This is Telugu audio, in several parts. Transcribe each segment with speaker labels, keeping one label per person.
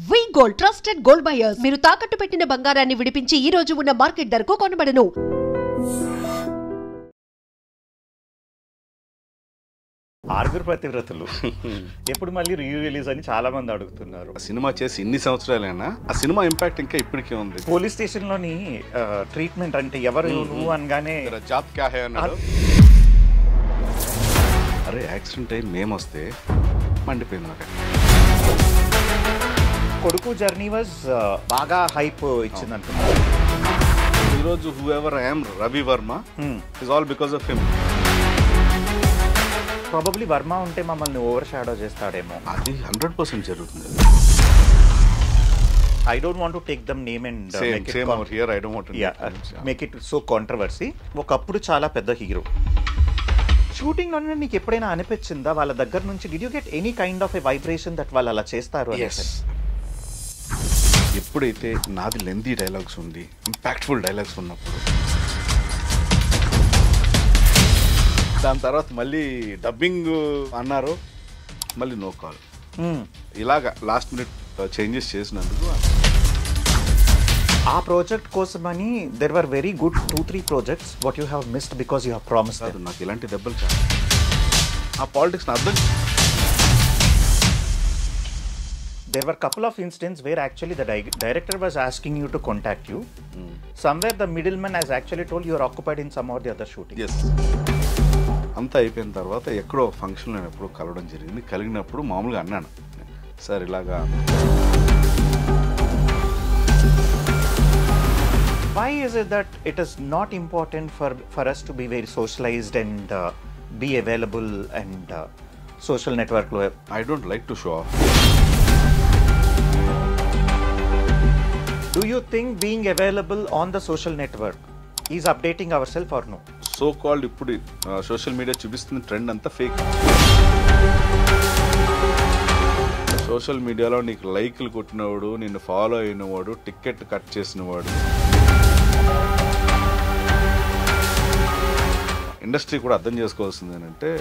Speaker 1: వి గోల్డ్ ట్రస్టెడ్ గోల్డ్ బయర్స్ మీరు తాకట్టు పెట్టిన బంగారాన్ని విడిపించి ఈ రోజు ఉన్న మార్కెట్ ధరకు కొనబడను.
Speaker 2: ఆరుగురు ప్రతివ్రతలు ఎప్పుడు మళ్ళీ రిలీజ్ అని చాలా మంది అడుగుతున్నారు.
Speaker 3: సినిమా చేసి ఇన్ని సంవత్సరాలైనా ఆ సినిమా ఇంపాక్ట్ ఇంకా ఇప్పటికే ఉంది.
Speaker 2: పోలీస్ స్టేషన్ లోని ట్రీట్మెంట్ అంటే ఎవరు నువ్వు అనగానే
Speaker 3: జాబ్ క్యా హై అన్నాడు. అరే యాక్సిడెంట్ అయి మేము వస్తే మండిపోయింది నాకు.
Speaker 2: కొడుకు జర్నీ వాజ్ బాగా హైప్ ఇచ్చింది అనుకున్నాను.
Speaker 3: ఈరోజు who ever I'm Ravi Varma is all because of him.
Speaker 2: Probably Varma ఉంటే మమ్మల్ని ఓవర్ షాడో చేస్తాడేమో.
Speaker 3: అది 100% జరుగుతుంది.
Speaker 2: I don't want to take them name and
Speaker 3: same over here. I don't want to
Speaker 2: make it so controversy. ఒకప్పుడు చాలా పెద్ద హీరో. షూటింగ్ లోనే నీకు ఎప్పుడైనా అనిపించిందా వాళ్ళ దగ్గర నుంచి did you get any kind of a vibration that వాళ్ళు అలా చేస్తారు?
Speaker 3: ఎప్పుడైతే నాది లెందీ డైలాగ్స్ ఉంది, ఇంపాక్ట్ఫుల్ డైలాగ్స్ ఉన్నప్పుడు, దాని తర్వాత మళ్ళీ డబ్బింగ్ అన్నారు, మళ్ళీ నో కాల్, ఇలాగా లాస్ట్ మినిట్ చేంజెస్ చేసినందుకు.
Speaker 2: ఆ ప్రాజెక్ట్ కోసమని there were very good 2-3 projects what you have missed because you have promised.
Speaker 3: నాకు ఇలాంటి దెబ్బలు చాలా. ఆ పాలిటిక్స్ అర్థం.
Speaker 2: There were couple of instances where actually the director was asking you to contact you. Somewhere the middleman has actually told you are occupied in some or the other shooting.
Speaker 3: Yes. అంతా అయిపోయిన తర్వాత ఎక్కడో ఫంక్షన్ నేను ఎప్పుడో కలవడం జరిగింది. కలిగినప్పుడు మామూలుగా అన్నాను, సార్ ఇలాగా.
Speaker 2: Why is it that it is not important for us to be very socialized and be available and social network lo?
Speaker 3: I don't like to show off.
Speaker 2: Do you think being available on the social network is updating ourselves or no?
Speaker 3: So called ఇప్పుడు సోషల్ మీడియా చూపిస్తున్న ట్రెండ్ అంతా ఫేక్. సోషల్ మీడియాలో నీకు లైక్లు కొట్టినవాడు, నిన్ను ఫాలో అయినవాడు, టికెట్ కట్ చేసినవాడు. ఇండస్ట్రీ కూడా అర్థం చేసుకోవాల్సింది ఏంటంటే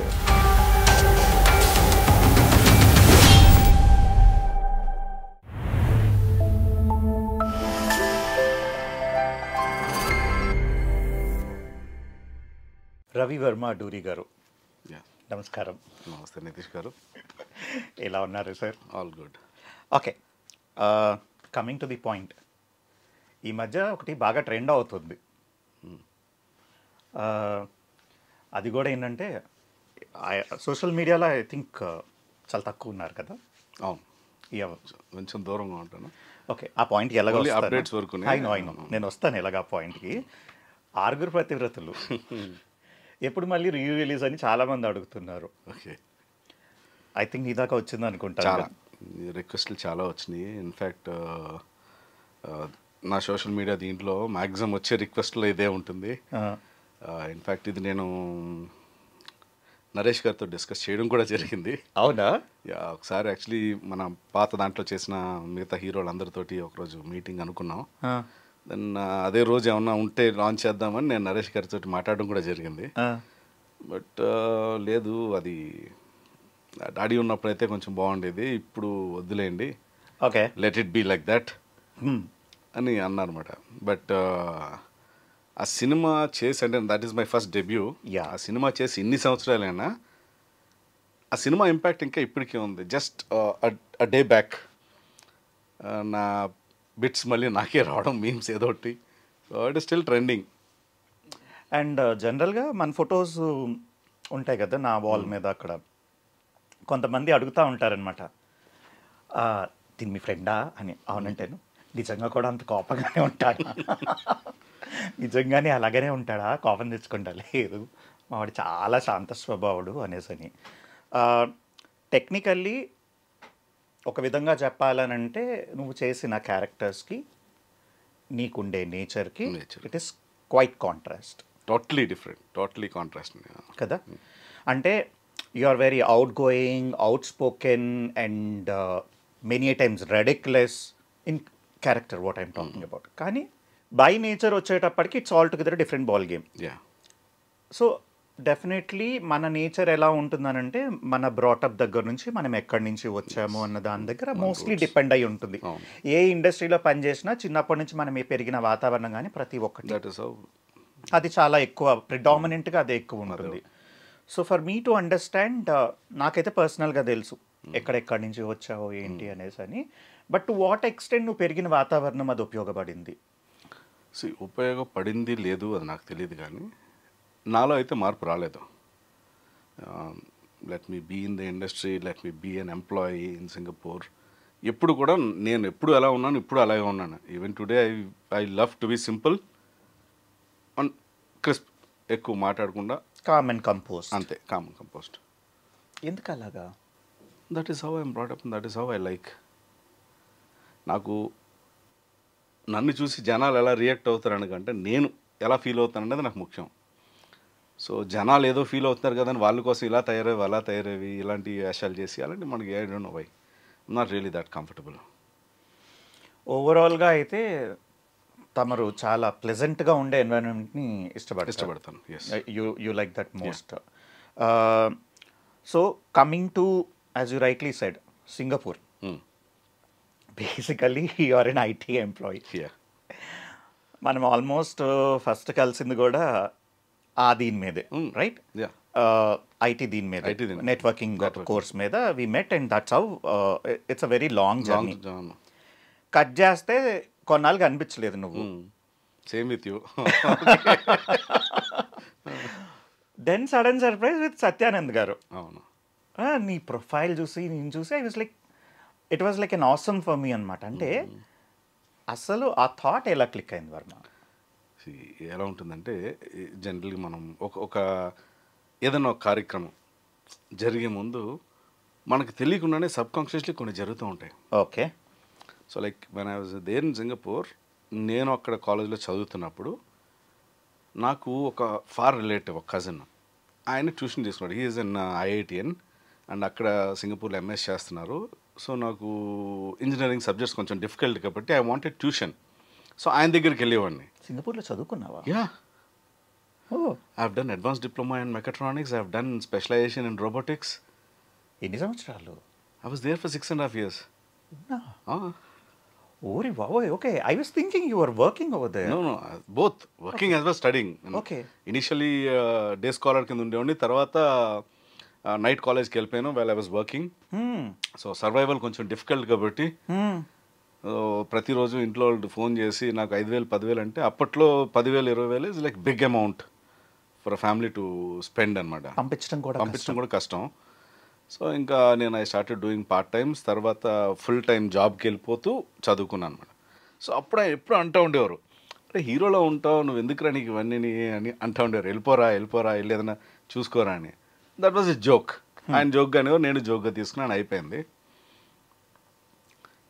Speaker 2: రవి వర్మ డూరి గారు, నమస్కారం.
Speaker 3: నమస్తే నితీష్ గారు,
Speaker 2: ఎలా ఉన్నారు sir?
Speaker 3: All good.
Speaker 2: Okay, coming to the point, ఈ మధ్య ఒకటి బాగా ట్రెండ్ అవుతుంది. అది కూడా ఏంటంటే సోషల్ మీడియాలో ఐ థింక్ చాలా తక్కువ ఉన్నారు కదా.
Speaker 3: అవును, కొంచెం దూరంగా ఉంటాను.
Speaker 2: ఓకే, ఆ పాయింట్కి ఎలాగో
Speaker 3: అప్డేట్స్ వరకు
Speaker 2: అయినో నేను వస్తాను ఎలాగ ఆ పాయింట్కి. ఆరుగురు ప్రతివ్రతలు ఎప్పుడు మళ్ళీ రిలీజ్ అని చాలా మంది అడుగుతున్నారు.
Speaker 3: ఓకే,
Speaker 2: ఐ థింక్ ఇదాకా వచ్చింది అనుకుంటా.
Speaker 3: చాలా రిక్వెస్ట్లు చాలా వచ్చినాయి. ఇన్ఫ్యాక్ట్ నా సోషల్ మీడియా దీంట్లో మ్యాక్సిమం వచ్చే రిక్వెస్ట్లో ఇదే ఉంటుంది. ఇన్ఫ్యాక్ట్ ఇది నేను నరేష్ గారితో డిస్కస్ చేయడం కూడా జరిగింది.
Speaker 2: అవునా?
Speaker 3: ఒకసారి యాక్చువల్లీ మన పాత దాంట్లో చేసిన మిగతా హీరోలు అందరితోటి ఒకరోజు మీటింగ్ అనుకున్నాం. దెన్ అదే రోజు ఏమన్నా ఉంటే లాంచ్ చేద్దామని నేను నరేష్ గారితో మాట్లాడడం కూడా జరిగింది. బట్ లేదు, అది డాడీ ఉన్నప్పుడైతే కొంచెం బాగుండేది, ఇప్పుడు వద్దులేండి,
Speaker 2: okay
Speaker 3: let it be like that అని అన్నారన్నమాట. బట్ ఆ సినిమా చేసి, అంటే that is my first debut. ఆ సినిమా చేసి ఇన్ని సంవత్సరాలైనా ఆ సినిమా ఇంపాక్ట్ ఇంకా ఇప్పటికే ఉంది. జస్ట్ అ డే బ్యాక్ నా బిట్స్ మళ్ళీ నాకే రావడం, మీమ్స్ ఏదో ఒకటి. So it is still trending.
Speaker 2: And జనరల్గా మన ఫొటోస్ ఉంటాయి కదా నా వాల్ మీద, అక్కడ కొంతమంది అడుగుతూ ఉంటారనమాట, దీని మీ ఫ్రెండా అని. అవునంటేను నిజంగా కూడా అంత కోపంగానే ఉంటాడా, నిజంగానే అలాగనే ఉంటాడా, కోపం తెచ్చుకుంటా, లేదు మావాడు చాలా శాంత స్వభావుడు అనేసని. టెక్నికల్లీ ఒక విధంగా చెప్పాలనంటే నువ్వు చేసిన క్యారెక్టర్స్కి నీకుండే నేచర్కి it is quite contrast.
Speaker 3: Totally different, totally contrast
Speaker 2: కదా. అంటే you are very outgoing, outspoken and many times ridiculous in character what I'm talking about. కానీ బై నేచర్ వచ్చేటప్పటికి it's altogether different ball game.
Speaker 3: Yeah.
Speaker 2: So definitely మన నేచర్ ఎలా ఉంటుందనంటే మన బ్రాటప్ దగ్గర నుంచి మనం ఎక్కడి నుంచి వచ్చాము అన్న దాని దగ్గర మోస్ట్లీ డిపెండ్ అయి ఉంటుంది. ఏ ఇండస్ట్రీలో పనిచేసినా చిన్నప్పటి నుంచి మనం పెరిగిన వాతావరణం కానీ ప్రతి ఒక్కటి
Speaker 3: దట్ ఈస్ హౌ
Speaker 2: అది చాలా ఎక్కువ ప్రిడామినెంట్గా అదే ఎక్కువ ఉంటుంది. So for me to understand, నాకైతే పర్సనల్గా తెలుసు ఎక్కడెక్కడి నుంచి వచ్చావో ఏంటి అనేసి అని. బట్ టు వాట్ ఎక్స్టెంట్ నువ్వు పెరిగిన వాతావరణం అది ఉపయోగపడింది?
Speaker 3: ఉపయోగపడింది లేదు అది నాకు తెలియదు, కానీ నాలో అయితే మార్పు రాలేదు. Let me be in the industry, let me be an employee in Singapore, ఎప్పుడు కూడా నేను ఎప్పుడు ఎలా ఉన్నాను ఇప్పుడు అలాగే ఉన్నాను. Even today I love to be simple and crisp, ఎక్కువ మాట్లాడకుండా
Speaker 2: కామ్ అండ్ కంపోస్ట్.
Speaker 3: అంతే, కామ్ అండ్ కంపోస్ట్.
Speaker 2: ఎందుకు అలాగా?
Speaker 3: That is how I'm brought up, that is how I like. నాకు నన్ను చూసి జనాలు ఎలా రియాక్ట్ అవుతారనకంటే నేను ఎలా ఫీల్ అవుతాను అనేది నాకు ముఖ్యం. సో జనాలు ఏదో ఫీల్ అవుతున్నారు కదా అని వాళ్ళ కోసం ఇలా తయారవి అలా తయారవి ఇలాంటి వేషాలు చేసి అలాంటి మనకి I don't know why, not really that comfortable.
Speaker 2: ఓవరాల్గా అయితే తమరు చాలా ప్లెజెంట్గా ఉండే ఎన్వైరన్మెంట్ని
Speaker 3: ఇష్టపడతాను.
Speaker 2: You like that most. So coming to, as you rightly said, Singapore. Basically you are an IT employee. మనం ఆల్మోస్ట్ ఫస్ట్ కలిసింది కూడా దీని మీదే, రైట్? ఐటీ దీని మీద, నెట్వర్కింగ్ కోర్స్ మీద we met and that's how it's a very long journey. Cut చేస్తే కొన్నాళ్ళకి అనిపించలేదు నువ్వు.
Speaker 3: Same with you.
Speaker 2: Then sudden surprise with Satyanand garu.
Speaker 3: అవును,
Speaker 2: నీ ప్రొఫైల్ చూసి నేను చూసి I was like, it was like an awesome for me అనమాట. అంటే అసలు ఆ థాట్ ఎలా క్లిక్ అయింది వర్మ?
Speaker 3: ఎలా ఉంటుందంటే జనరల్గా మనం ఒక ఏదైనా ఒక కార్యక్రమం జరిగే ముందు మనకు తెలియకుండానే సబ్కాన్షియస్లీ కొన్ని జరుగుతూ ఉంటాయి.
Speaker 2: Okay.
Speaker 3: So like when I was there in Singapore, నేను అక్కడ కాలేజ్లో చదువుతున్నప్పుడు నాకు ఒక ఫార్ రిలేటివ్, ఒక కజిన్, ఆయన ట్యూషన్ తీసుకున్నాడు. He is in IITN and అక్కడ సింగపూర్లో ఎంఎస్ చేస్తున్నారు. సో నాకు ఇంజనీరింగ్ సబ్జెక్ట్స్ కొంచెం డిఫికల్ట్ కాబట్టి ఐ వాంటెడ్ ట్యూషన్. సో ఆయన దగ్గరికి వెళ్ళేవాడిని.
Speaker 2: సింగపూర్లో చదువుకున్నావా?
Speaker 3: Yeah, I have done advance diploma in mechatronics, I have done specialization in robotics.
Speaker 2: ఎన్ని సంవత్సరాలు?
Speaker 3: I was there for 6.5 years.
Speaker 2: ఓరి బాబోయ్. Okay, I was thinking you are working over there.
Speaker 3: No both working as well studying.
Speaker 2: Okay.
Speaker 3: Initially day scholar కింద ఉండేవాడిని, తర్వాత నైట్ కాలేజ్కి వెళ్ళిపోయాను while I was working. So survival కొంచెం డిఫికల్ట్ కాబట్టి ప్రతిరోజు ఇంట్లో వాళ్ళు ఫోన్ చేసి నాకు 5,000 10,000 అంటే అప్పట్లో 10,000 20,000 is like big amount for a family to spend అనమాట.
Speaker 2: పంపించడం కూడా కష్టం.
Speaker 3: సో ఇంకా నేను I started doing part times, తర్వాత ఫుల్ టైం జాబ్కి వెళ్ళిపోతూ చదువుకున్నాను అనమాట. సో అప్పుడు ఎప్పుడు అంటూ ఉండేవారు, అంటే హీరోలో ఉంటావు నువ్వు ఎందుకురా నీకు ఇవన్నీ అని అంటూ ఉండేవారు. వెళ్ళిపోరా వెళ్ళి ఏదైనా చూసుకోరా అని. That was a joke. ఆయన జోక్గా అనేవారు, నేను జోక్గా తీసుకున్నాను, అయిపోయింది.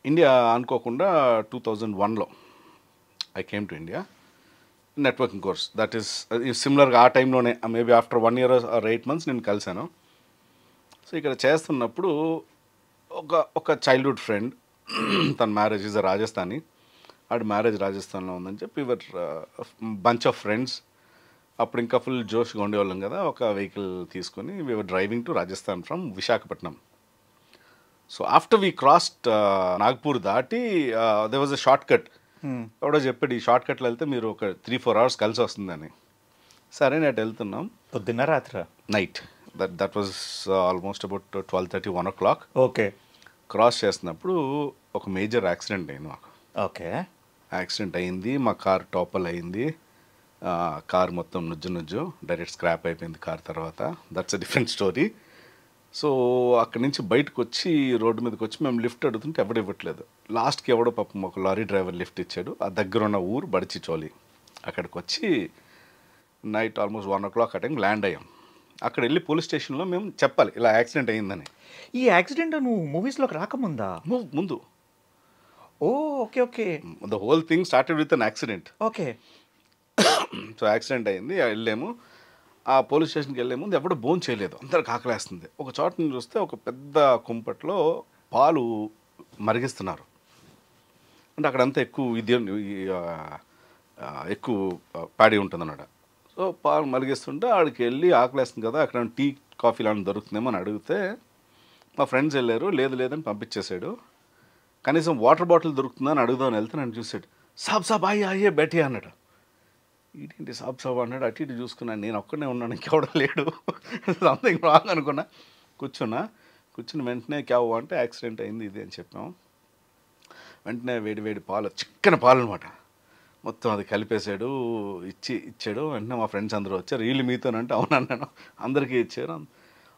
Speaker 3: ఇండియా అనుకోకుండా 2001లో I came to India, networking course. That is సిమిలర్గా ఆ టైంలోనే maybe after 1 year or 8 months నేను కలిశాను. సో ఇక్కడ చేస్తున్నప్పుడు ఒక చైల్డ్హుడ్ ఫ్రెండ్, తన marriage is Rajasthani, Audi marriage రాజస్థాన్లో ఉందని చెప్పి యువర్ బంచ్ ఆఫ్ ఫ్రెండ్స్, అప్పుడు ఇంకా ఫుల్ జోష్గా ఉండేవాళ్ళం కదా, ఒక వెహికల్ తీసుకొని we're driving to Rajasthan from Visakhapatnam. So after we crossed Nagpur దాటి they was a short cut. ఎవడో చెప్పాడు ఈ షార్ట్ కట్లో వెళ్తే మీరు ఒక 3-4 hours కలిసి వస్తుందని. సరే నేను వెళ్తున్నాం.
Speaker 2: పొద్దున్న రాత్రి?
Speaker 3: Night. That was almost about 12:30 1 o'clock.
Speaker 2: Okay.
Speaker 3: Cross చేస్తున్నప్పుడు ఒక మేజర్ యాక్సిడెంట్ అయింది మాకు.
Speaker 2: ఓకే.
Speaker 3: యాక్సిడెంట్ అయింది, మా కార్ టాపల్ అయింది, కార్ మొత్తం నుజ్జు డైరెక్ట్ స్క్రాప్ అయిపోయింది కార్. తర్వాత that's a different story. So అక్కడి నుంచి బయటకు వచ్చి రోడ్డు మీదకి వచ్చి మేము లిఫ్ట్ అడుగుతుంటే ఎవడు ఇవ్వట్లేదు. లాస్ట్కి ఎవడో పాపం ఒక లారీ డ్రైవర్ లిఫ్ట్ ఇచ్చాడు. ఆ దగ్గర ఉన్న ఊరు బడిచిచోలి. అక్కడికి వచ్చి నైట్ ఆల్మోస్ట్ 1 o'clock ఆ టైం ల్యాండ్ అయ్యాం. అక్కడ వెళ్ళి పోలీస్ స్టేషన్లో మేము చెప్పాలి ఇలా యాక్సిడెంట్ అయ్యిందని.
Speaker 2: ఈ యాక్సిడెంట్ నువ్వు మూవీస్లోకి రాకముందా?
Speaker 3: ముందు.
Speaker 2: Oh okay okay.
Speaker 3: The whole thing started with an accident.
Speaker 2: Okay.
Speaker 3: So accident అయింది, వెళ్ళాము. ఆ పోలీస్ స్టేషన్కి వెళ్ళే ముందు ఎవడో భోజనం చేయలేదు, అందరికి ఆకలేస్తుంది. ఒక చోట నుంచి చూస్తే ఒక పెద్ద కుంపట్లో పాలు మరిగిస్తున్నారు. అంటే అక్కడంతా ఎక్కువ ఎక్కువ ప్యాడీ ఉంటుందన్నమాట. సో పాలు మరిగిస్తుంటే ఆడికి వెళ్ళి ఆకలేస్తుంది కదా, అక్కడ టీ కాఫీ లాంటి దొరుకుతుందేమో అని అడిగితే మా ఫ్రెండ్స్ వెళ్ళారు, లేదు లేదని పంపించేశాడు. కనీసం వాటర్ బాటిల్ దొరుకుతుందని అడుగుదామని వెళ్తే నన్ను చూసాడు. సాబ్ అయ్యే బెటీ అన్నాడు. ఇదేంటి సాబ్ అన్నాడు. అటు ఇటు చూసుకున్నాను, నేను ఒక్కడే ఉన్నాను, ఇంకెవడం లేడు. సంథింగ్ రాంగ్ అనుకున్నా. కూర్చుని వెంటనే క్యావ్ అంటే యాక్సిడెంట్ అయింది ఇది అని చెప్పాము. వెంటనే వేడి పాలు, చిక్కని పాలు అనమాట, మొత్తం అది కలిపేశాడు, ఇచ్చాడు. వెంటనే మా ఫ్రెండ్స్ అందరూ వచ్చారు. వీళ్ళు మీతోనంటే అవునన్నాను, అందరికీ ఇచ్చారు.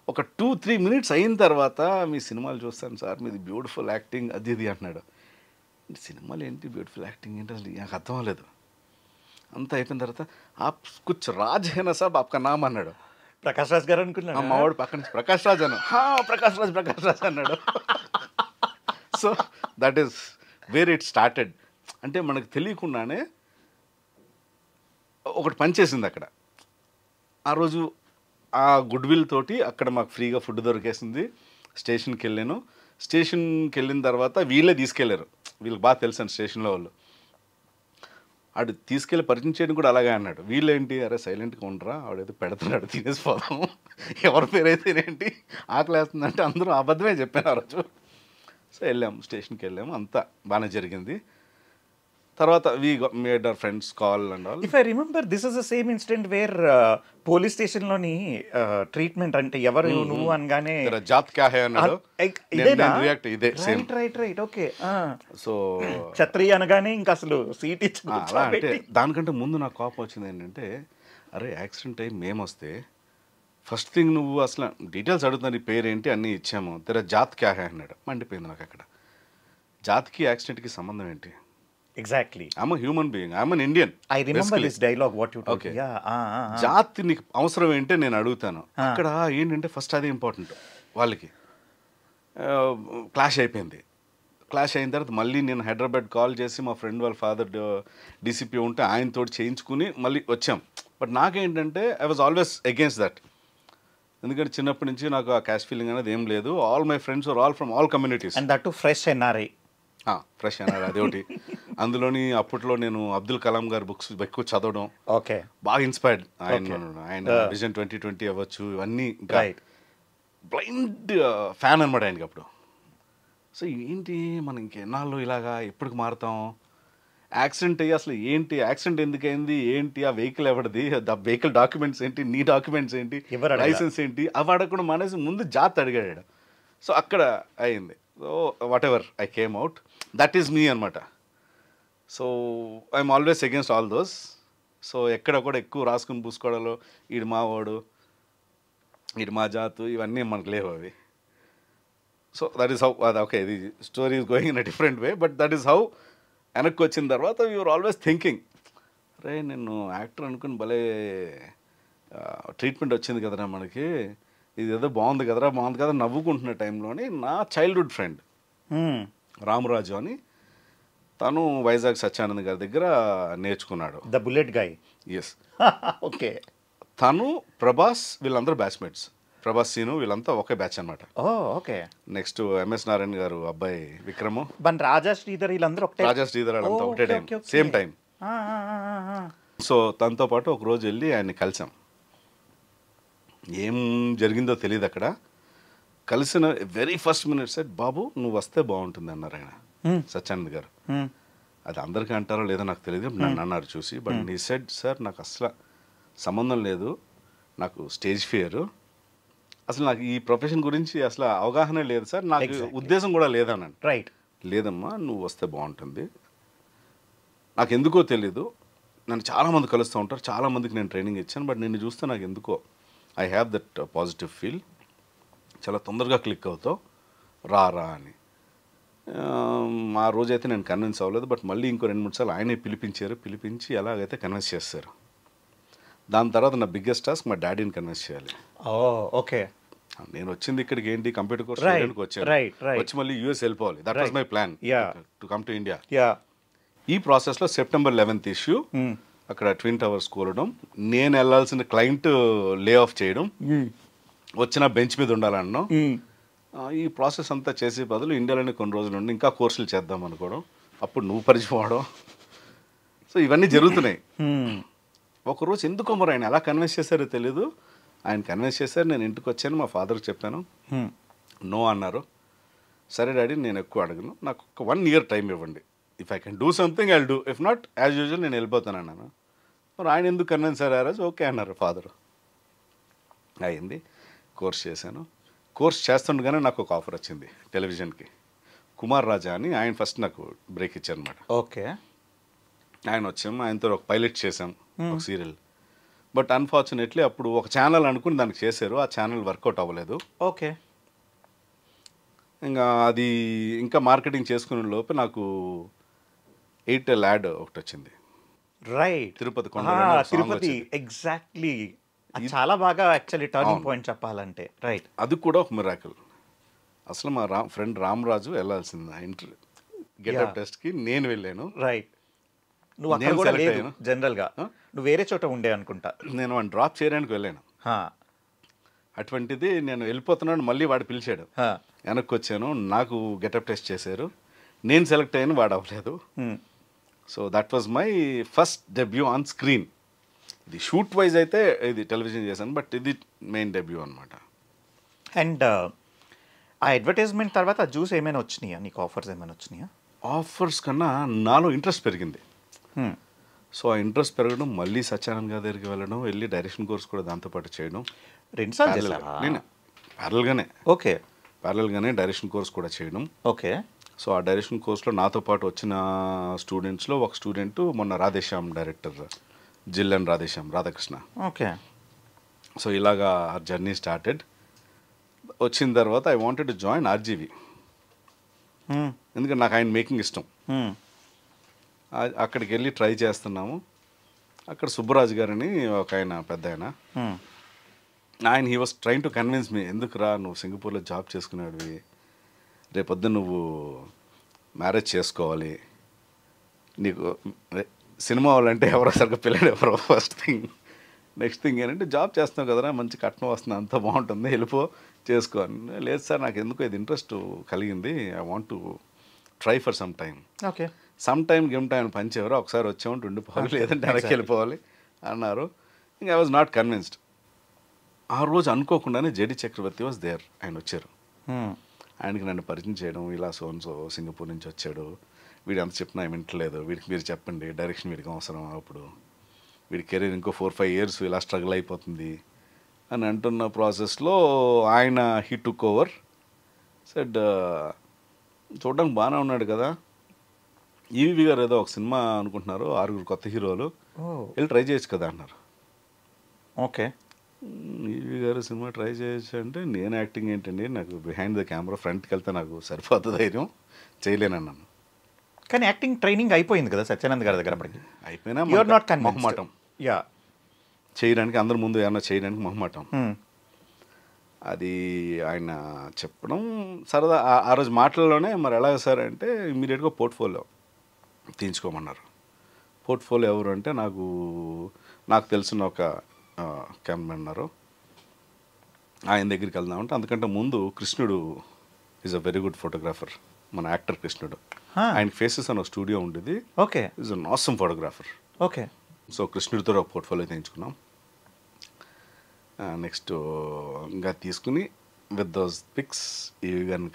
Speaker 3: ఒక 2-3 minutes అయిన తర్వాత మీ సినిమాలు చూస్తాను సార్, మీది బ్యూటిఫుల్ యాక్టింగ్ అది ఇది అంటున్నాడు. సినిమాలు ఏంటి బ్యూటిఫుల్ యాక్టింగ్ ఏంటి అసలు నాకు అర్థం అవ్వలేదు. అంతా అయిపోయిన తర్వాత ఆప్ కుచ్ రాజ్ హేనా సాబ్ ఆప్కా నామ్ అన్నాడు.
Speaker 2: ప్రకాష్ రాజ్ గారు అనుకున్నాను.
Speaker 3: మా వాడు పక్కన నుంచి ప్రకాష్ రాజ్ అన్నాడు. ప్రకాష్ రాజ్ అన్నాడు. So that is where it started. అంటే మనకు తెలియకుండానే ఒకటి పనిచేసింది అక్కడ. ఆ రోజు ఆ గుడ్ విల్ తోటి అక్కడ మాకు ఫ్రీగా ఫుడ్ దొరికేసింది. స్టేషన్కి వెళ్ళాను. స్టేషన్కి వెళ్ళిన తర్వాత వీళ్ళే తీసుకెళ్ళారు. వీళ్ళకి బాగా తెలుసు అండి స్టేషన్లో వాళ్ళు. ఆడు తీసుకెళ్ళి పరిచయం చేయడం కూడా అలాగే అన్నాడు. వీళ్ళేంటి, అరే సైలెంట్గా ఉండరా, ఆవిడైతే పెడుతున్నాడు తినేసిపోదాం, ఎవరి పేరైతే ఏంటి ఆకలేస్తుందంటే అందరూ అబద్ధమే చెప్పాను ఆ రోజు. సో వెళ్ళాము, స్టేషన్కి వెళ్ళాము, అంతా బాగానే జరిగింది. తర్వాత we made our friends call and all.
Speaker 2: If I remember this is the same incident where police స్టేషన్లోని ట్రీట్మెంట్ అంటే ఎవరు నువ్వు అనగానే
Speaker 3: జాత్ క్యా హై అన్నాడు. రియాక్ట్ ఇదే same.
Speaker 2: Right okay.
Speaker 3: So
Speaker 2: Chatri అనగానే ఇంకా అసలు సీట్ ఇచ్చి
Speaker 3: అలా అంటే దానికంటే ముందు నాకు కోపం వచ్చింది ఏంటంటే, అరే యాక్సిడెంట్ అయ్యి మేము వస్తే ఫస్ట్ థింగ్ నువ్వు అసలు డీటెయిల్స్ అడుగుతున్నా, నీ పేరేంటి అన్నీ ఇచ్చాము, తెర జాత్ క్యా హై అన్నాడు. మండిపోయింది నాకు అక్కడ. జాత్కి యాక్సిడెంట్కి సంబంధం ఏంటి?
Speaker 2: Exactly.
Speaker 3: I'm human being, I'm an Indian.
Speaker 2: I remember this dialogue what you told. Yeah
Speaker 3: జాతి నీకు అవసరం ఏంటో నేను అడుగుతాను. అక్కడ ఏంటంటే ఫస్ట్ అది ఇంపార్టెంట్ వాళ్ళకి. క్లాష్ అయిపోయింది. క్లాష్ అయిన తర్వాత మళ్ళీ నేను హైదరాబాద్ కాల్ చేసి మా ఫ్రెండ్ వాళ్ళ ఫాదర్ డీసీపీ ఉంటే ఆయనతో చేయించుకుని మళ్ళీ వచ్చాం. బట్ నాకేంటంటే I was always against that. ఎందుకంటే చిన్నప్పటి నుంచి నాకు ఆ క్యాష్ ఫీలింగ్ అనేది ఏం లేదు. All my friends are all from all communities.
Speaker 2: And that too fresh NRI.
Speaker 3: Fresh అన్నారు అదొకటి. అందులోని అప్పట్లో నేను అబ్దుల్ కలాం గారి బుక్స్ ఎక్కువ చదవడం,
Speaker 2: ఓకే,
Speaker 3: బాగా ఇన్స్పైర్డ్. ఆయన విజన్ 2020 అవ్వచ్చు, ఇవన్నీ ఇంకా బ్లైండ్ ఫ్యాన్ అనమాట ఆయనకి అప్పుడు. సో ఏంటి మనం ఇంకెన్నాళ్ళు ఇలాగా ఎప్పటికి మారుతాం? యాక్సిడెంట్ అయ్యి అసలు ఏంటి, యాక్సిడెంట్ ఎందుకైంది, ఏంటి, ఆ వెహికల్ ఎవరిది, వెహికల్ డాక్యుమెంట్స్ ఏంటి, నీ డాక్యుమెంట్స్ ఏంటి, లైసెన్స్ ఏంటి, అవి అడగకుండా మానేసి ముందు జాత్ అడిగాడు. సో అక్కడ అయింది. So whatever I came out, that is me అనమాట. So I'm always against all those. So ఎక్కడ కూడా ఎక్కువ రాసుకుని పూసుకోవడాలో ఈడు మా వాడు, ఈడు మా జాతు, ఇవన్నీ మనకు లేవు అవి. సో దట్ ఈస్ హౌ అది ఓకే, ఇది story is going in a different way, but that is how. వెనక్కి వచ్చిన తర్వాత యూఆర్ ఆల్వేస్ థింకింగ్, అరే నేను యాక్టర్ అనుకుని భలే ట్రీట్మెంట్ వచ్చింది కదరా మనకి, ఇది ఏదో బాగుంది కదరా నవ్వుకుంటున్న టైంలోని నా చైల్డ్హుడ్ ఫ్రెండ్ రామరాజు అని, తను వైజాగ్ సత్యానంద్ గారి దగ్గర నేర్చుకున్నాడు.
Speaker 2: The bullet guy.
Speaker 3: Yes.
Speaker 2: Okay.
Speaker 3: తను ప్రభాస్ వీళ్ళందరూ బ్యాచ్మేట్స్. ప్రభాస్ సీను వీళ్ళంతా ఒకే బ్యాచ్ అనమాట.
Speaker 2: Okay.
Speaker 3: Next MS Narayana garu అబ్బాయి విక్రమ్,
Speaker 2: రాజా శ్రీధర్ వీళ్ళందరూ
Speaker 3: రాజా శ్రీధర్ వాళ్ళంతా ఒకటే టైం, సేమ్ టైం. సో తనతో పాటు ఒక రోజు వెళ్ళి ఆయన్ని కలిసాం. ఏం జరిగిందో తెలియదు అక్కడ. కలిసిన వెరీ ఫస్ట్ మినిట్ సెట్, బాబు నువ్వు వస్తే బాగుంటుంది అన్నారు ఆయన, సత్యానంద్ గారు. అది అందరికీ అంటారో లేదో నాకు తెలియదు, నన్ను అన్నారు చూసి. బట్ నీ సెడ్, సార్ నాకు అసలు సంబంధం లేదు, నాకు స్టేజ్ ఫియర్, అసలు నాకు ఈ ప్రొఫెషన్ గురించి అసలు అవగాహన లేదు సార్, నాకు ఉద్దేశం కూడా లేదన్నాను.
Speaker 2: రైట్.
Speaker 3: లేదమ్మా నువ్వు వస్తే బాగుంటుంది. నాకు ఎందుకో తెలీదు, నన్ను చాలామంది కలుస్తూ ఉంటారు, చాలామందికి నేను ట్రైనింగ్ ఇచ్చాను, బట్ నిన్ను చూస్తే నాకు ఎందుకో I have that positive feel, చాలా తొందరగా క్లిక్ అవుతావు, రా అని. ఆ రోజైతే నేను కన్విన్స్ అవ్వలేదు, బట్ మళ్ళీ ఇంకో 2-3 సార్లు ఆయనే పిలిపించి ఎలాగైతే కన్విన్స్ చేస్తారు. దాని తర్వాత నా బిగ్గెస్ట్ టాస్క్ మా డాడీని కన్విన్స్ చేయాలి.
Speaker 2: ఓకే.
Speaker 3: నేను వచ్చింది ఇక్కడికి ఏంటి, కంప్యూటర్ కోర్స్ చేయడానికి వచ్చాను, వచ్చి మళ్ళీ యూఎస్ వెళ్ళిపోవాలి. That was my plan to come to India. ఈ ప్రాసెస్లో September 11th ఇష్యూ, అక్కడ ట్విన్ టవర్స్ కూలడం, నేను వెళ్ళాల్సిన క్లయింట్ లే ఆఫ్ చేయడం, వచ్చిన బెంచ్ మీద ఉండాలన్నాం. ఈ ప్రాసెస్ అంతా చేసే బదులు ఇండియాలోనే కొన్ని రోజులు ఉండి ఇంకా కోర్సులు చేద్దాం అనుకోవడం, అప్పుడు నువ్వు పరిచయం అవడం. సో ఇవన్నీ జరుగుతున్నాయి. ఒకరోజు ఎందుకో మరి ఆయన ఎలా కన్విన్స్ చేశారో తెలీదు, ఆయన కన్విన్స్ చేశారు. నేను ఇంటికి వచ్చాను, మా ఫాదర్కి చెప్పాను, నో అన్నారు. సరే డాడీ నేను ఎక్కువ అడగను, నాకు ఒక 1 year టైం ఇవ్వండి, if I can do something I will do, if not as usual నేను వెళ్ళిపోతాను అన్నాను. మరి ఆయన ఎందుకు కన్విన్స్ అయ్యారు ఆ రోజు? ఓకే అన్నారు ఫాదర్. అయింది, కోర్స్ చేశాను. కోర్స్ చేస్తుండగానే నాకు ఒక ఆఫర్ వచ్చింది టెలివిజన్కి. కుమార్ రాజా అని ఆయన ఫస్ట్ నాకు బ్రేక్ ఇచ్చారనమాట.
Speaker 2: ఓకే.
Speaker 3: ఆయన వచ్చాము, ఆయనతో ఒక పైలట్ చేసాం ఒక సీరియల్. బట్ అన్ఫార్చునేట్లీ అప్పుడు ఒక ఛానల్ అనుకుని దానికి చేశారు, ఆ ఛానల్ వర్కౌట్ అవ్వలేదు.
Speaker 2: ఓకే.
Speaker 3: ఇంకా అది ఇంకా మార్కెటింగ్ చేసుకునే లోపే నాకు ఎయిర్టెల్ యాడ్ ఒకటి వచ్చింది.
Speaker 2: రైట్.
Speaker 3: తిరుపతి
Speaker 2: తిరుపతి ఎగ్జాక్ట్లీ. చాలా బాగా యాక్చువల్లీ టర్నింగ్ పాయింట్ చెప్పాలంటే. రైట్.
Speaker 3: అది కూడా ఒక మిరాకిల్. అసలు మా ఫ్రెండ్ రామరాజు వెళ్ళాల్సింది ఆ ఇంటర్వ్యూ గెటప్ టెస్ట్కి, నేను వెళ్ళాను.
Speaker 2: రైట్. నువ్వు అక్కడ కూడా లేదు జనరల్గా, నువ్వు వేరే చోట ఉండే అనుకుంటా.
Speaker 3: నేను వాడిని డ్రాప్ చేయడానికి వెళ్ళాను. అటువంటిది నేను వెళ్ళిపోతున్నాను, మళ్ళీ వాడు పిలిచాడు, వెనక్కి వచ్చాను, నాకు గెటప్ టెస్ట్ చేశారు, నేను సెలెక్ట్ అయ్యాను, వాడు అవ్వలేదు. So that was my first debut on screen. ఇది షూట్ వైజ్ అయితే ఇది టెలివిజన్ చేశాను, బట్ ఇది మెయిన్ డెబ్యూ అనమాట.
Speaker 2: అండ్ ఆ అడ్వర్టైజ్మెంట్ తర్వాత జ్యూస్ ఏమైనా వచ్చినాయా నీకు? ఆఫర్స్ ఏమైనా వచ్చినాయా?
Speaker 3: ఆఫర్స్ కన్నా నాలో ఇంట్రెస్ట్ పెరిగింది. సో ఆ ఇంట్రెస్ట్ పెరగడం, మళ్ళీ సత్యానంద్ గారి దగ్గరికి వెళ్ళడం, వెళ్ళి డైరెక్షన్ కోర్స్ కూడా దాంతోపాటు చేయడం.
Speaker 2: 2 సార్లు
Speaker 3: నేను ప్యారల్గానే.
Speaker 2: ఓకే.
Speaker 3: ప్యారల్గానే డైరెక్షన్ కోర్స్ కూడా చేయడం.
Speaker 2: ఓకే.
Speaker 3: సో ఆ డైరెక్షన్ కోర్స్లో నాతో పాటు వచ్చిన స్టూడెంట్స్లో ఒక స్టూడెంట్ మొన్న రాధేశ్యామ్ డైరెక్టర్, జిల్లన్ రాధాకృష్ణ.
Speaker 2: ఓకే.
Speaker 3: సో ఇలాగా ఆ జర్నీ స్టార్టెడ్. వచ్చిన తర్వాత I wanted to join RGV, ఎందుకంటే నాకు ఆయన మేకింగ్ ఇష్టం. అక్కడికి వెళ్ళి ట్రై చేస్తున్నాము. అక్కడ సుబ్బరాజు గారని ఒక ఆయన పెద్ద ఆయన he was trying to convince me, ఎందుకురా నువ్వు సింగపూర్లో జాబ్ చేసుకునేవాడివి, రేపొద్దు నువ్వు మ్యారేజ్ చేసుకోవాలి, నీకు సినిమా వాళ్ళంటే ఎవరో సరిగ్గా పిల్లడు ఎవరో ఫస్ట్ థింగ్. నెక్స్ట్ థింగ్ ఏంటంటే జాబ్ చేస్తున్నావు కదరా, మంచి కట్నం వస్తుంది, అంతా బాగుంటుంది, వెళ్ళిపో చేసుకో. లేదు సార్ నాకు ఎందుకో ఇది ఇంట్రెస్ట్ కలిగింది, I want to try for some time.
Speaker 2: Okay.
Speaker 3: Some time game time పంచేవారు, ఒకసారి వచ్చామంటే ఉండిపోవాలి, లేదంటే వెనక్కి వెళ్ళిపోవాలి అన్నారు. ఇంకా ఐ వాజ్ నాట్ కన్విన్స్డ్. ఆ రోజు అనుకోకుండానే జేడి చక్రవర్తి వాజ్ దేర్, ఆయన వచ్చారు. ఆయనకి నన్ను పరిచయం చేయడం, ఇలా సో సింగపూర్ నుంచి వచ్చాడు, వీడు ఎంత చెప్పినా వింటలేదు, వీడికి మీరు చెప్పండి, డైరెక్షన్ వీడికి అవసరం, అప్పుడు వీడి కెరీర్ ఇంకో 4-5 years ఇలా స్ట్రగుల్ అయిపోతుంది అని అంటున్న ప్రాసెస్లో ఆయన హీ టుక్ ఓవర్. సెడ్ చూడడానికి బాగానే ఉన్నాడు కదా, ఈవీ గారు ఏదో ఒక సినిమా అనుకుంటున్నారు, 6 కొత్త హీరోలు, వెళ్ళి ట్రై చేయొచ్చు కదా అన్నారు.
Speaker 2: ఓకే.
Speaker 3: ఈవీ గారు సినిమా ట్రై చేయొచ్చు అంటే, నేను యాక్టింగ్ ఏంటండి, నాకు బిహైండ్ ద కెమెరా ఫ్రంట్కి వెళ్తే నాకు సరిపోతుంది, ధైర్యం చేయలేనన్నాను.
Speaker 2: కానీ యాక్టింగ్ ట్రైనింగ్ అయిపోయింది కదా సత్యానంద్ గారి దగ్గర అప్పటికి.
Speaker 3: అయిపోయినా మొహమాటం, చేయడానికి అందరి ముందు ఏమన్నా చేయడానికి మొహమాటం. అది ఆయన చెప్పడం సరదా. ఆ రోజు మాటల్లోనే మరి ఎలాగ సార్ అంటే, ఇమ్మీడియట్గా పోర్ట్ఫోలియో తీయించుకోమన్నారు. పోర్ట్ఫోలియో ఎవరు అంటే, నాకు తెలిసిన ఒక కెమెరా ఉన్నారు, ఆయన దగ్గరికి వెళ్దామంటే, అందుకంటే ముందు కృష్ణుడు is a very good photographer, మన యాక్టర్ కృష్ణుడు, ఆయన ఫేసెస్ అని ఒక స్టూడియో ఉండేది.
Speaker 2: Okay.
Speaker 3: Is an awesome photographer.
Speaker 2: Okay.
Speaker 3: So కృష్ణుడితో ఒక పోర్ట్ఫోలియో తీయించుకున్నాం. నెక్స్ట్ ఇంకా తీసుకుని విత్ దోస్ పిక్స్ ఈవీ గారిని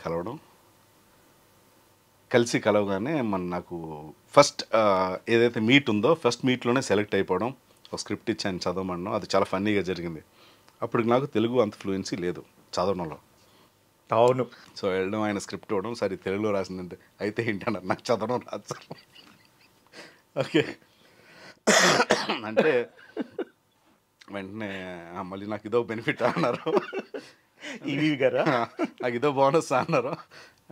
Speaker 3: కలవగానే నాకు ఫస్ట్ ఏదైతే మీట్ ఉందో ఫస్ట్ మీట్లోనే సెలెక్ట్ అయిపోవడం, ఒక స్క్రిప్ట్ ఇచ్చి ఆయన చదవమనడం, అది చాలా ఫన్నీగా జరిగింది. అప్పటికి నాకు తెలుగు అంత ఫ్లూయెన్సీ లేదు చదవడంలో.
Speaker 2: అవును.
Speaker 3: సో వెళ్ళడం, ఆయన స్క్రిప్ట్ ఇవ్వడం, సరే తెలుగులో రాసిందంటే అయితే ఏంటన్నారు, నాకు చదవడం రాదు సార్. ఓకే అంటే వెంటనే మళ్ళీ నాకు ఇదో బెనిఫిట్ అన్నారు,
Speaker 2: ఈవీ గారు
Speaker 3: నాకు ఇదో బోనస్ అన్నారు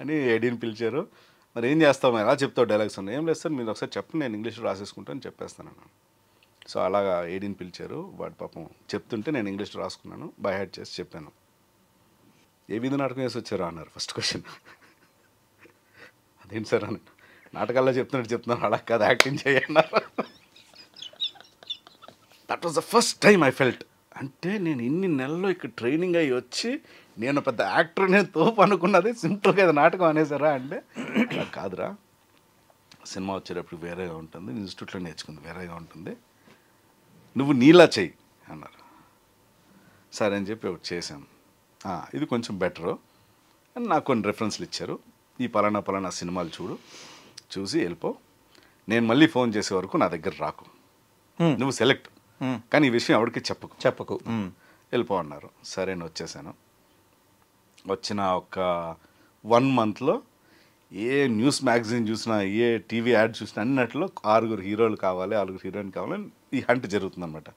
Speaker 3: అని ఎడీని పిలిచారు. మరి ఏం చేస్తావు, ఎలా చెప్తావు డైలాగ్స్ ఉన్నాయి, ఏం లేదు సార్ మీరు ఒకసారి చెప్పండి, నేను ఇంగ్లీష్లో రాసేసుకుంటాను చెప్పేస్తాను. సో అలాగా ఏడీని పిలిచారు, వాడు పాపం చెప్తుంటే నేను ఇంగ్లీష్లో రాసుకున్నాను, బై హ్యాడ్ చేసి చెప్పాను. ఏ విధి నాటకం వేసి వచ్చారో అన్నారు ఫస్ట్ క్వశ్చన్. అదేంటి సార్ అని, నాటకాల్లో చెప్తున్నారు, అలా కాదు యాక్టింగ్ చేయన్నారు. That was the first time I felt, అంటే నేను ఇన్ని నెలల్లో ఇక్కడ ట్రైనింగ్ అయ్యి వచ్చి నేను పెద్ద యాక్టర్, నేను తోపు అనుకున్నది సింపుల్గా అది నాటకం అనేసారా అంటే, కాదురా సినిమా వచ్చేటప్పుడు వేరేగా ఉంటుంది, ఇన్స్టిట్యూట్లో నేర్చుకుంది వేరేగా ఉంటుంది, నువ్వు నీలా చెయ్యి అన్నారు. సరే అని చెప్పి ఒకటి చేశాను. ఇది కొంచెం బెటరు అని నాకు కొన్ని రెఫరెన్స్లు ఇచ్చారు. ఈ పలానా సినిమాలు చూసి వెళ్ళిపో, నేను మళ్ళీ ఫోన్ చేసే వరకు నా దగ్గర రాకు, నువ్వు సెలెక్ట్, కానీ ఈ విషయం ఎవరికి చెప్పకు వెళ్ళిపో అన్నారు. సరే నేను వచ్చేసాను. వచ్చిన ఒక 1 monthలో ఏ న్యూస్ మ్యాగజైన్ చూసినా, ఏ టీవీ యాడ్ చూసినా అన్నట్లో 6 హీరోలు కావాలి, 6 హీరోయిన్ కావాలని ఈ హంట్ జరుగుతుందన్నమాట.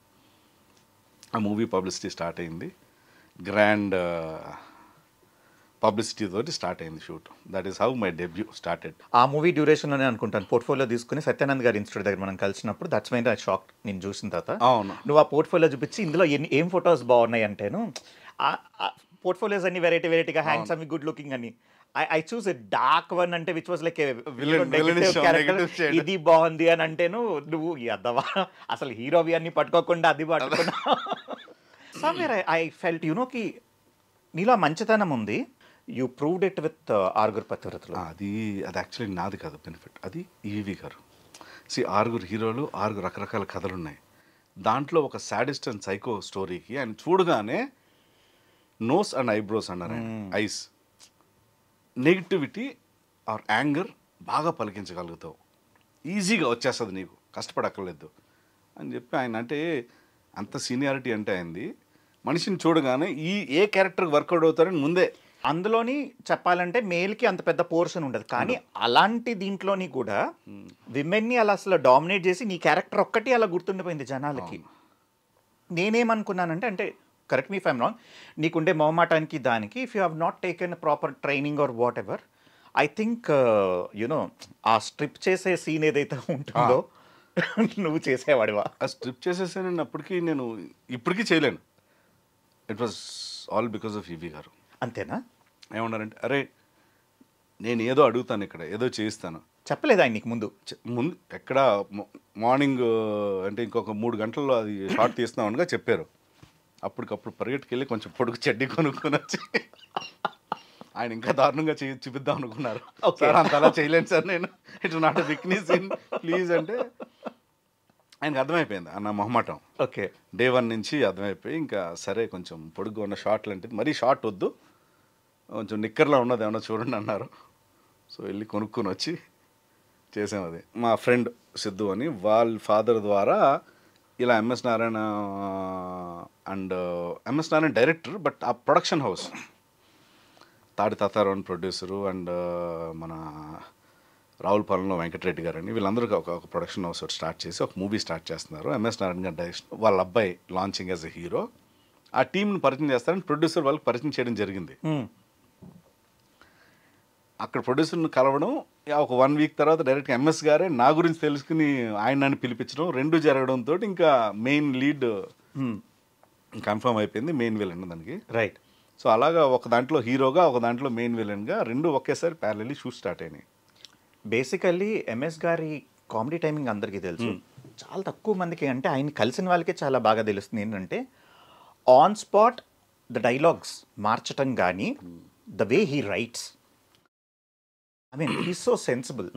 Speaker 3: ఆ మూవీ పబ్లిసిటీ స్టార్ట్ అయింది. గ్రాండ్ పబ్లిసిటీ తోటి స్టార్ట్ అయింది shoot. That is how my debut started.
Speaker 2: ఆ మూవీ డ్యూరేషన్లోనే అనుకుంటాను పోర్ట్ఫోలియో తీసుకుని సత్యానంద్ గారి ఇన్స్టిట్యూట్ దగ్గర మనం కలిసినప్పుడు, దట్స్ మై షాక్ నేను చూసిన తర్వాత.
Speaker 3: అవును,
Speaker 2: నువ్వు ఆ పోర్ట్ఫోలియో చూపించి ఇందులో ఏం ఫొటోస్ బాగున్నాయి అంటేను, పోర్ట్ఫోలియోస్ అన్ని వెరైటీగా హ్యాండ్సమ్, గుడ్ లుకింగ్ అని. ఐ చూస్ డార్క్ వన్ అంటే విచ్ వాజ్ లైక్ ఇది బాగుంది అని అంటేను, నువ్వు ఎద్దవా అసలు హీరోవి అన్ని పట్టుకోకుండా అది పట్టుకున్నా. సమ్వేర్ ఐ ఫెల్ట్ కి నీలో మంచితనం ఉంది. You proved it with 6 పతివ్రతలు.
Speaker 3: అది యాక్చువల్లీ నాది కాదు బెనిఫిట్, అది ఈవి గారు. 6 హీరోలు, 6 రకరకాల కథలు ఉన్నాయి. దాంట్లో ఒక సాడిస్ట్ అండ్ సైకో స్టోరీకి ఆయన చూడగానే నోస్ అండ్ ఐబ్రోస్ అన్నారు, ఐస్, నెగిటివిటీ ఆర్ యాంగర్ బాగా పలికించగలుగుతావు, ఈజీగా వచ్చేస్తుంది, నీకు కష్టపడక్కర్లేదు అని చెప్పి ఆయన. అంటే అంత సీనియారిటీ అంటే అయింది. మనిషిని చూడగానే ఏ క్యారెక్టర్కి వర్కౌట్ అవుతారని ముందే.
Speaker 2: అందులోని చెప్పాలంటే మేల్కి అంత పెద్ద పోర్షన్ ఉండదు, కానీ అలాంటి దీంట్లోని కూడా విమెన్ని అలా అసలు డామినేట్ చేసి నీ క్యారెక్టర్ ఒక్కటి అలా గుర్తుండిపోయింది జనాలకి. నేనేమనుకున్నానంటే, అంటే correct me if I'm wrong, నీకుండే మొహమాటానికి దానికి, if you have not taken proper training or whatever, I think you know ఆ స్ట్రిప్ చేసే సీన్ ఏదైతే ఉంటుందో నువ్వు చేసేవాడివా?
Speaker 3: ఆ స్ట్రిప్ చేసేసాను అప్పటికి, నేను ఇప్పటికీ చేయలేను. It was all because of EV గారు.
Speaker 2: అంతేనా?
Speaker 3: ఏమన్నారంటే, అరే నేను ఏదో అడుగుతాను, ఇక్కడ ఏదో చేయిస్తాను.
Speaker 2: చెప్పలేదు ఆయన నీకు ముందు?
Speaker 3: ఎక్కడ మార్నింగ్ అంటే ఇంకొక 3 గంటల్లో అది షార్ట్ తీస్తున్నామనిగా చెప్పారు. అప్పటికప్పుడు పరిగెట్టుకెళ్ళి కొంచెం పొడుగు చెడ్డీ కొనుక్కొని వచ్చి ఆయన ఇంకా దారుణంగా చూపిద్దాం అనుకున్నారు. సార్ అంతలా చేయలేను సార్, నేను it's not weakness in please అంటే ఆయనకు అర్థమైపోయింది అన్న మొహమాటం.
Speaker 2: ఓకే,
Speaker 3: డే 1 నుంచి అర్థమైపోయి ఇంకా సరే కొంచెం పొడుగు ఉన్న షార్ట్లు అంటే మరీ షార్ట్ వద్దు, కొంచెం నిక్కర్లా ఉన్నది ఏమన్నా చూడండి అన్నారు. సో వెళ్ళి కొనుక్కొని వచ్చి చేసాం. అది మా ఫ్రెండ్ సిద్ధు అని, వాళ్ళ ఫాదర్ ద్వారా ఇలా MS Narayana and MS Narayana director, but ఆ ప్రొడక్షన్ హౌస్ తాడి తాతారావు ప్రొడ్యూసరు అండ్ మన రావులపాలెంలో వెంకటరెడ్డి గారు అని, వీళ్ళందరూ ఒక ప్రొడక్షన్ హౌస్ స్టార్ట్ చేసి ఒక మూవీ స్టార్ట్ చేస్తున్నారు. ఎంఎస్ నారాయణ గారి డైరెక్షన్, వాళ్ళ అబ్బాయి లాంచింగ్ యాజ్ ఎ హీరో. ఆ టీంని పరిచయం చేస్తారని ప్రొడ్యూసర్ వాళ్ళకి పరిచయం చేయడం జరిగింది. అక్కడ ప్రొడ్యూసర్ని కలవడం, ఒక 1 వీక్ తర్వాత డైరెక్ట్గా ఎంఎస్ గారే నా గురించి తెలుసుకుని ఆయన నన్ను పిలిపించడం, 2 జరగడంతో ఇంకా మెయిన్ లీడ్ కన్ఫర్మ్ అయిపోయింది, మెయిన్ విలన్ దానికి.
Speaker 2: రైట్.
Speaker 3: సో అలాగా ఒక దాంట్లో హీరోగా, ఒక దాంట్లో మెయిన్ విలన్గా 2 ఒకేసారి ప్యారలల్లీ షూట్ స్టార్ట్ అయినాయి.
Speaker 2: బేసికల్లీ ఎంఎస్ గారి కామెడీ టైమింగ్ అందరికీ తెలుసు, చాలా తక్కువ మందికి, అంటే ఆయన కలిసిన వాళ్ళకే చాలా బాగా తెలుస్తుంది. ఏంటంటే ఆన్ స్పాట్ ద డైలాగ్స్ మార్చటం కానీ, the way he writes, I mean he's so sensible.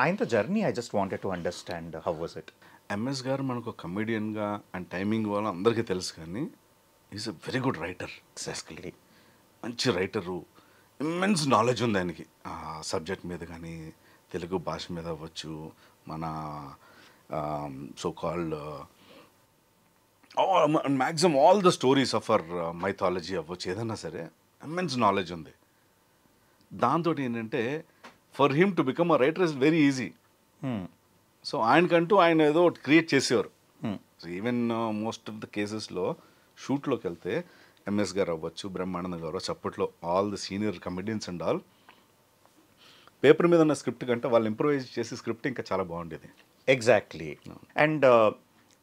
Speaker 2: ఆయనతో journey I just wanted to understand how was it.
Speaker 3: MS గారు మనకు కమెడియన్గా అండ్ టైమింగ్ వల్ల అందరికీ తెలుసు, కానీ is a very good writer.
Speaker 2: Exactly,
Speaker 3: మంచి రైటరు, ఇమ్మెన్స్ నాలెడ్జ్ ఉంది ఆయనకి సబ్జెక్ట్ మీద కానీ, తెలుగు భాష మీద అవ్వచ్చు, మన so called maximum all the stories of our mythology అవ్వచ్చు, ఏదన్నా సరే ఇమ్మెన్స్ నాలెడ్జ్ ఉంది. దాంతో ఏంటంటే for him to become a writer is very easy. So ఆయనకంటూ ఆయన ఏదో ఒకటి క్రియేట్ చేసేవారు. ఈవెన్ మోస్ట్ ఆఫ్ ద కేసెస్లో షూట్లోకి వెళ్తే ఎంఎస్ గారు అవ్వచ్చు, బ్రహ్మానంద గారు అప్పట్లో all the senior comedians and all, paper మీద ఉన్న స్క్రిప్ట్ కంటే వాళ్ళు ఇంప్రూవైజ్ చేసే స్క్రిప్ట్ ఇంకా చాలా బాగుండేది.
Speaker 2: ఎగ్జాక్ట్లీ. అండ్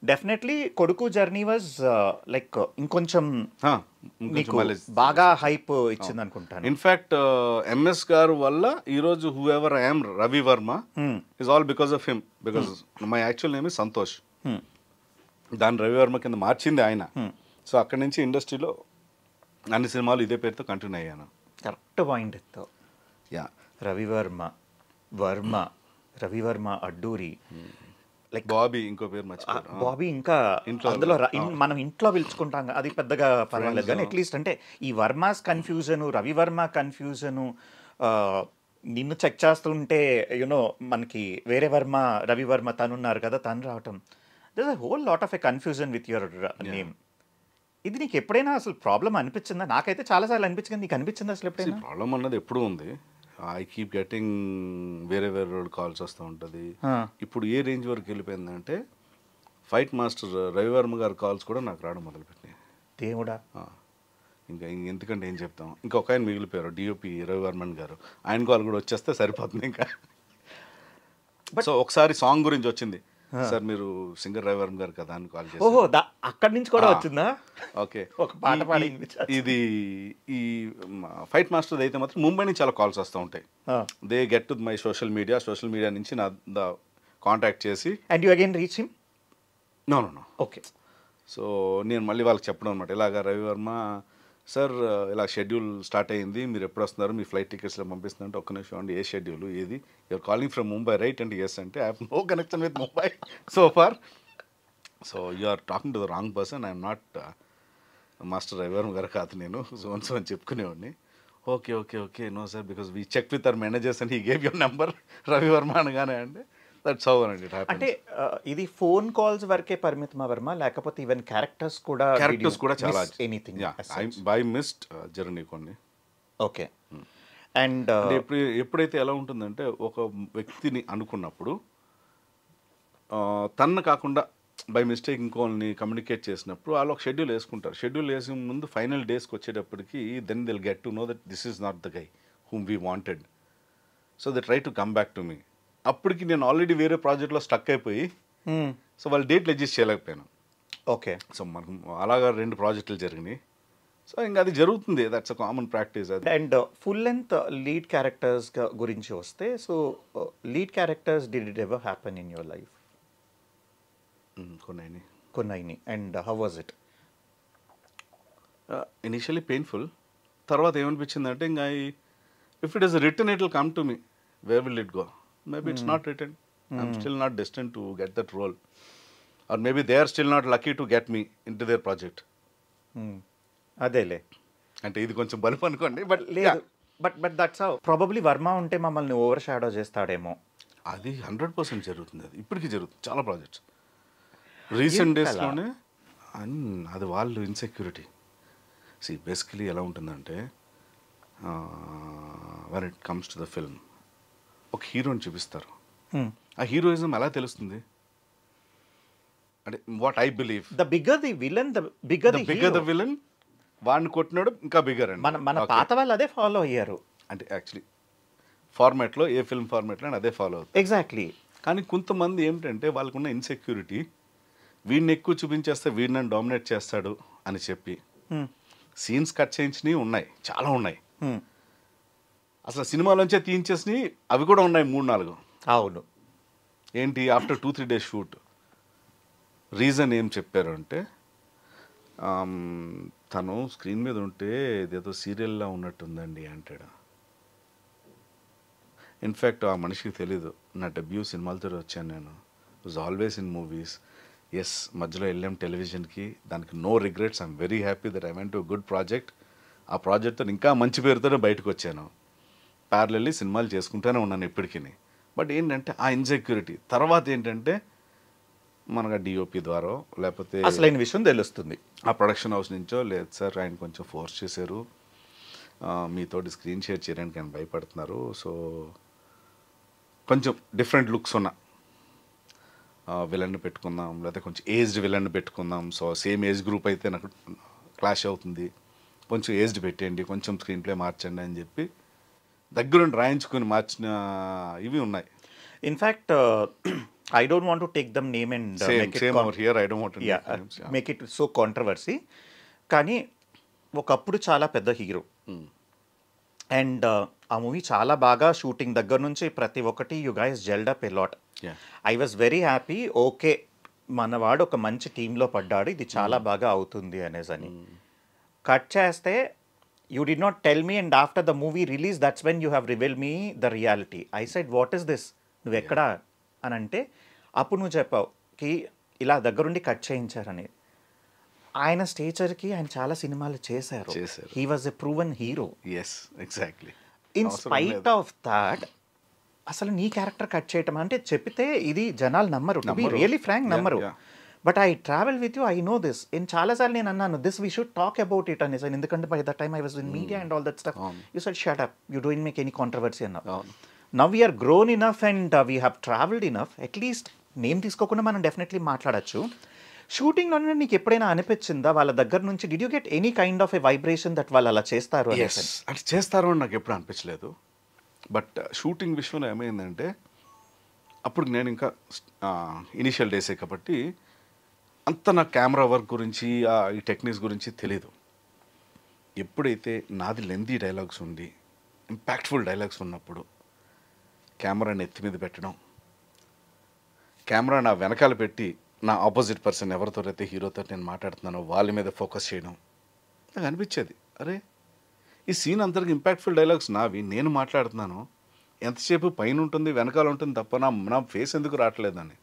Speaker 2: డెఫినెట్లీ కొడుకు జర్నీ వాజ్ లైక్ ఇంకొంచెం బాగా హైప్ ఇచ్చింది అనుకుంటాను.
Speaker 3: ఇన్ఫ్యాక్ట్ ఎంఎస్ గారు వల్ల ఈరోజు who ever I'm Ravi Varma is all because of him, because my actual name is Santosh. దాన్ని రవి వర్మ కింద మార్చింది ఆయన. సో అక్కడి నుంచి ఇండస్ట్రీలో అన్ని సినిమాలు ఇదే పేరుతో కంటిన్యూ అయ్యాను.
Speaker 2: కరెక్ట్ పాయింట్ ఎత్తో.
Speaker 3: యా,
Speaker 2: రవివర్మ, రవివర్మ అడ్డూరి, లైక్
Speaker 3: బాబీ ఇంకో పేరు మర్చిపోయారు.
Speaker 2: బాబీ ఇంకా
Speaker 3: ఇంట్లో
Speaker 2: అందులో మనం ఇంట్లో పిలుచుకుంటాం అది పెద్దగా పర్వాలేదు కానీ అట్లీస్ట్ అంటే ఈ వర్మాస్ కన్ఫ్యూజను రవివర్మ కన్ఫ్యూజను నిన్ను చెక్ చేస్తుంటే యునో మనకి వేరే వర్మ రవివర్మ తనున్నారు కదా తను రావటం there a whole lot of a confusion with your name. ఇది నీకు ఎప్పుడైనా అసలు ప్రాబ్లం అనిపించిందా? నాకైతే చాలాసార్లు అనిపించింది. నీకు అనిపించింది అసలు ఎప్పుడైనా?
Speaker 3: ప్రాబ్లం అన్నది ఎప్పుడు ఉంది. ఐ కీప్ గెటింగ్ వేరే రోడ్ కాల్స్ వస్తూ ఉంటుంది. ఇప్పుడు ఏ రేంజ్ వరకు వెళ్ళిపోయిందంటే ఫైట్ మాస్టర్ రవివర్మ గారి కాల్స్ కూడా నాకు రావడం మొదలుపెట్టినాయి.
Speaker 2: దేవుడా.
Speaker 3: ఇంకా ఎందుకంటే ఏం చెప్తాం, ఇంకా ఒక ఆయన మిగిలిపోయారు డిఓపి రవివర్మన్ గారు, ఆయన కాల్ కూడా వచ్చేస్తే సరిపోతుంది ఇంకా. సో ఒకసారి సాంగ్ గురించి వచ్చింది, సార్ మీరు సింగర్ రవివర్మ గారు కదా అని కాల్ చేసి.
Speaker 2: ఓహో అక్కడి నుంచి కూడా వచ్చిందా?
Speaker 3: ఓకే,
Speaker 2: ఒక పాట పాడి.
Speaker 3: ఇది ఈ ఫైట్ మాస్టర్ అయితే మాత్రం ముంబై నుంచి చాలా కాల్స్ వస్తూ ఉంటాయి. They get to my social media నుంచి నా కాంటాక్ట్ చేసి.
Speaker 2: And you again reach him?
Speaker 3: No.
Speaker 2: Okay.
Speaker 3: So నేను మళ్ళీ వాళ్ళకి చెప్పడం అనమాట, ఇలాగ రవివర్మ సార్ ఇలా షెడ్యూల్ స్టార్ట్ అయ్యింది, మీరు ఎప్పుడు వస్తున్నారు, మీ ఫ్లైట్ టికెట్స్లో పంపిస్తుందంటే ఒక్క నిమిషం అండి, ఏ షెడ్యూల్ ఏది, you're calling from Mumbai right అంటే ఎస్ అంటే I have no connection with Mumbai so far, so you are talking to the wrong person, I'm not master Ravivarma గారు కాదు నేను సో అని చెప్పుకునేవాడిని. Okay no sir because we check with our managers and he gave your number Ravivarma అనగానే అంటే దట్స్ హౌ అండి.
Speaker 2: అంటే ఇది ఫోన్ కాల్స్ వరకే పరిమితమా వర్మ, లేకపోతే ఈవెన్ క్యారెక్టర్స్ కూడా
Speaker 3: చాలా
Speaker 2: ఎనీథింగ్
Speaker 3: బై మిస్డ్ జర్నీ కొన్ని.
Speaker 2: ఓకే. అండ్
Speaker 3: ఎప్పుడైతే ఎలా ఉంటుందంటే ఒక వ్యక్తిని అనుకున్నప్పుడు తన కాకుండా బై మిస్టేక్ ఇంకోని కమ్యూనికేట్ చేసినప్పుడు వాళ్ళు ఒక షెడ్యూల్ వేసుకుంటారు. షెడ్యూల్ వేసే ముందు ఫైనల్ డేస్కి వచ్చేటప్పటికి then they'll get to know that this is not the guy whom we wanted, so they try to come back to me. అప్పటికి నేను ఆల్రెడీ వేరే ప్రాజెక్ట్లో స్టక్ అయిపోయి సో వాళ్ళు డేట్లు అడ్జస్ట్ చేయలేకపోయాను.
Speaker 2: ఓకే.
Speaker 3: సో మనకు అలాగా 2 ప్రాజెక్టులు జరిగినాయి. సో ఇంకా అది జరుగుతుంది, దట్స్ అ కామన్ ప్రాక్టీస్ అది.
Speaker 2: And full length lead characters గురించి వస్తే, so lead characters did it ever happen in your life? కొన్ని. And how was it?
Speaker 3: Initially painful, తర్వాత ఏమనిపించిందంటే ఇంకా if it is return it will come to me, where will it go? Maybe it's not written. I'm still not destined to get that role. Or maybe they are still not lucky to get me into their project.
Speaker 2: అదేలే.
Speaker 3: అంటే ఇది కొంచెం బలుపు అనుకోండి, బట్
Speaker 2: లేదు. But that's how probably Varma ఉంటే మమ్మల్ని ఓవర్ షాడో చేస్తాడేమో.
Speaker 3: అది 100% జరుగుతుంది. అది ఇప్పటికీ జరుగుతుంది చాలా ప్రాజెక్ట్స్. రీసెంట్ డేస్లోనే అది వాళ్ళు ఇన్సెక్యూరిటీ. బేసికలీ ఎలా ఉంటుందంటే when it comes to the film, ఒక హీరోని చూపిస్తారు, ఆ హీరోయిజం ఎలా తెలుస్తుంది అంటే what I believe
Speaker 2: the bigger the villain the bigger
Speaker 3: the villain, వాడిని కొట్టినాడు ఇంకా బిగ్గర్ అండి.
Speaker 2: మన పాత వాళ్ళు అదే ఫాలో అయ్యారు.
Speaker 3: అంటే యాక్చువల్లీ ఫార్మాట్లో ఏ ఫిల్మ్ ఫార్మాట్లో అదే ఫాలో అవుతుంది.
Speaker 2: ఎగ్జాక్ట్లీ.
Speaker 3: కానీ కొంతమంది ఏమిటంటే వాళ్ళకున్న ఇన్సెక్యూరిటీ, వీడిని ఎక్కువ చూపించేస్తే వీడిని నన్ను డామినేట్ చేస్తాడు అని చెప్పి సీన్స్ కట్ చేయించినవి ఉన్నాయి, చాలా ఉన్నాయి. అసలు సినిమాలోంచే తీయించేసినవి అవి కూడా ఉన్నాయి 3-4.
Speaker 2: అవును.
Speaker 3: ఏంటి ఆఫ్టర్ 2-3 days షూట్ రీజన్ ఏం చెప్పారు అంటే తను స్క్రీన్ మీద ఉంటే ఇదేదో సీరియల్లా ఉన్నట్టుందండి అంటాడు. ఇన్ఫ్యాక్ట్ ఆ మనిషికి తెలీదు నా డెబ్యూ సినిమాలతో వచ్చాను నేను, was always in movies. Yes, మధ్యలో వెళ్ళాం టెలివిజన్కి, దానికి no regrets. I'm very happy that I went to good project. ఆ ప్రాజెక్ట్తో ఇంకా మంచి పేరుతోనే బయటకు వచ్చాను. ప్యారలల్లీ సినిమాలు చేసుకుంటూనే ఉన్నాను ఇప్పటికీ. బట్ ఏంటంటే ఆ ఇన్సెక్యూరిటీ తర్వాత ఏంటంటే మనకు డిఓపి ద్వారా లేకపోతే
Speaker 2: అసలైన విషయం తెలుస్తుంది,
Speaker 3: ఆ ప్రొడక్షన్ హౌస్ నుంచో, లేదు సార్ ఆయన కొంచెం ఫోర్స్ చేశారు, మీతోటి స్క్రీన్ షేర్ చేయడానికి ఆయన భయపడుతున్నారు, సో కొంచెం డిఫరెంట్ లుక్స్ ఉన్న విలన్ని పెట్టుకుందాం, లేకపోతే కొంచెం ఏజ్డ్ విలన్ని పెట్టుకుందాం, సో సేమ్ ఏజ్ గ్రూప్ అయితే నాకు క్లాష్ అవుతుంది, కొంచెం ఏజ్డ్ పెట్టేయండి, కొంచెం స్క్రీన్ ప్లే మార్చండి అని చెప్పి దగ్గరుండి రాయించుకొని మార్చిన ఇవి ఉన్నాయి.
Speaker 2: In fact I don't want to take them name and
Speaker 3: same over here. I don't want to
Speaker 2: make it so controversy. కానీ ఒకప్పుడు చాలా పెద్ద హీరో అండ్ ఆ మూవీ చాలా బాగా షూటింగ్ దగ్గర నుంచి ప్రతి ఒక్కటి you guys gelled up a lot. I was very happy, okay మనవాడు ఒక మంచి టీంలో పడ్డాడు, ఇది చాలా బాగా అవుతుంది అనేసి. కట్ చేస్తే you did not tell me and after the movie release that's when you have reveal me the reality. I said what is this, నువ్వు ఎక్కడా అని అంటే అప్పుడు నువ్వు చెప్పావు కి ఇలా దగ్గరుండి కట్ చేయించారని. ఆయన స్టేచర్కి ఆయన చాలా సినిమాలు చేశారు. He was a proven hero.
Speaker 3: Yes, exactly.
Speaker 2: In spite of that అసలు నీ క్యారెక్టర్ కట్ చేయటం అంటే చెప్పితే ఇది జనాలు నమ్మరు, టు బి రియలీ ఫ్రాంక్ నమ్మరు. But I travel with you, I know this. చాలాసార్లు నేను అన్నాను this we should talk about it అనేసి, ఎందుకంటే by the time I was in media and all that stuff. You said shut up, you don't make any controversy అన్నావు. Now we're grown enough and we have travelled enough, at least name తీసుకోకుండా మనం డెఫినెట్లీ మాట్లాడచ్చు. షూటింగ్లోనే నీకు ఎప్పుడైనా అనిపించిందా వాళ్ళ దగ్గర నుంచి, did you get any kind of a vibration that వాళ్ళు అలా చేస్తారు
Speaker 3: అంటే చేస్తారు అని నాకు ఎప్పుడు అనిపించలేదు. బట్ షూటింగ్ విషయంలో ఏమైందంటే అప్పుడు నేను ఇంకా ఇనిషియల్ డేసే కాబట్టి అంత నా కెమెరా వర్క్ గురించి ఈ టెక్నిక్స్ గురించి తెలీదు. ఎప్పుడైతే నాది లెంతీ డైలాగ్స్ ఉండి ఇంపాక్ట్ఫుల్ డైలాగ్స్ ఉన్నప్పుడు కెమెరాని ఎత్తి మీద పెట్టడం, కెమెరా నా వెనకాల పెట్టి నా ఆపోజిట్ పర్సన్ ఎవరితో అయితే హీరోతో నేను మాట్లాడుతున్నానో వాళ్ళ మీద ఫోకస్ చేయడం, నాకు అనిపించేది అరే ఈ సీన్ అంతటికి ఇంపాక్ట్ఫుల్ డైలాగ్స్ నావి, నేను మాట్లాడుతున్నాను, ఎంతసేపు పైన ఉంటుంది వెనకాల ఉంటుంది తప్ప నా ఫేస్ ఎందుకు రావట్లేదని.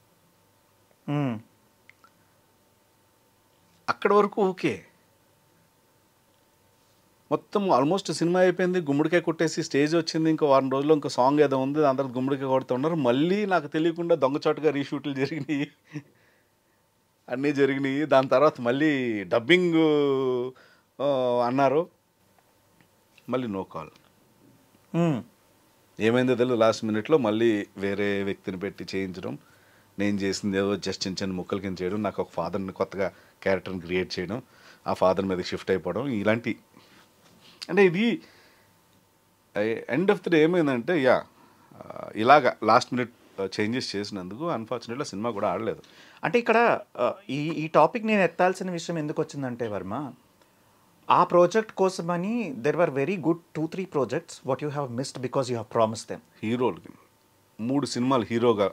Speaker 3: అక్కడి వరకు ఓకే. మొత్తం ఆల్మోస్ట్ సినిమా అయిపోయింది, గుమ్మడికాయ కొట్టేసి స్టేజ్ వచ్చింది, ఇంకో వారం రోజుల్లో ఇంకో సాంగ్ ఏదో ఉంది, దాని తర్వాత గుమ్మడికాయ కొడుతున్నారు. మళ్ళీ నాకు తెలియకుండా దొంగచాటుగా రీషూట్లు జరిగినాయి, అన్నీ జరిగినాయి. దాని తర్వాత మళ్ళీ డబ్బింగ్ అన్నారు, మళ్ళీ నో కాల్. ఏమైందో తెలియదు, లాస్ట్ మినిట్లో మళ్ళీ వేరే వ్యక్తిని పెట్టి చేయించడం, నేను చేసింది ఏదో జస్ట్ చిన్న చిన్న ముక్కల కింద చేయడం, నాకు ఒక ఫాదర్ని కొత్తగా క్యారెక్టర్ని క్రియేట్ చేయడం, ఆ ఫాదర్ మీదకి షిఫ్ట్ అయిపోవడం, ఇలాంటి. అంటే ఇది ఎండ్ ఆఫ్ ది డే ఏమైందంటే ఇలాగా లాస్ట్ మినిట్ చేంజెస్ చేసినందుకు అన్ఫార్చునేట్గా సినిమా కూడా ఆడలేదు.
Speaker 2: అంటే ఇక్కడ ఈ టాపిక్ నేను ఎత్తాల్సిన విషయం ఎందుకు వచ్చిందంటే వర్మ, ఆ ప్రాజెక్ట్ కోసమని there were very good 2-3 projects what you have missed because you have promised them.
Speaker 3: హీరోలకి 3 సినిమాలు హీరోగా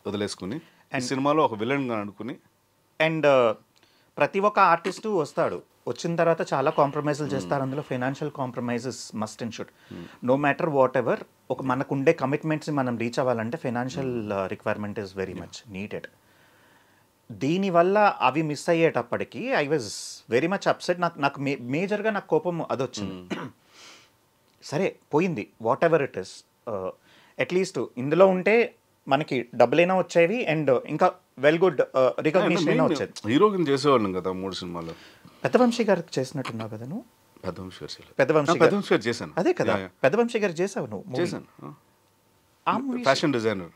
Speaker 3: వదిలేసుకుని అండ్ సినిమాలో ఒక విలన్గా అనుకుని,
Speaker 2: అండ్ ప్రతి ఒక్క ఆర్టిస్టు వస్తాడు, వచ్చిన తర్వాత చాలా కాంప్రమైజులు చేస్తారు, అందులో financial compromises must and should. No matter whatever, ఒక మనకు ఉండే కమిట్మెంట్స్ని మనం రీచ్ అవ్వాలంటే financial requirement is very much needed. దీనివల్ల అవి మిస్ అయ్యేటప్పటికి I was very much upset. నాకు మేజర్గా నాకు కోపం అదొచ్చింది. సరే పోయింది, whatever it is, at least ఇందులో ఉంటే మనకి డబ్బులైనా వచ్చేవి అండ్ ఇంకా వెల్ గుడ్ రికగ్నిషన్ అయినా వచ్చేది.
Speaker 3: హీరోకి చేసేవాళ్ళం కదా 3 సినిమాలు.
Speaker 2: పెద్దవంశీ గారికి చేసినట్టున్నావు కదా నువ్వు?
Speaker 3: పెద్దవంశీ గారు చేశాను.
Speaker 2: అదే కదా, పెద్దవంశీ గారు చేసావు నువ్వు?
Speaker 3: చేశాను. Fashion designer.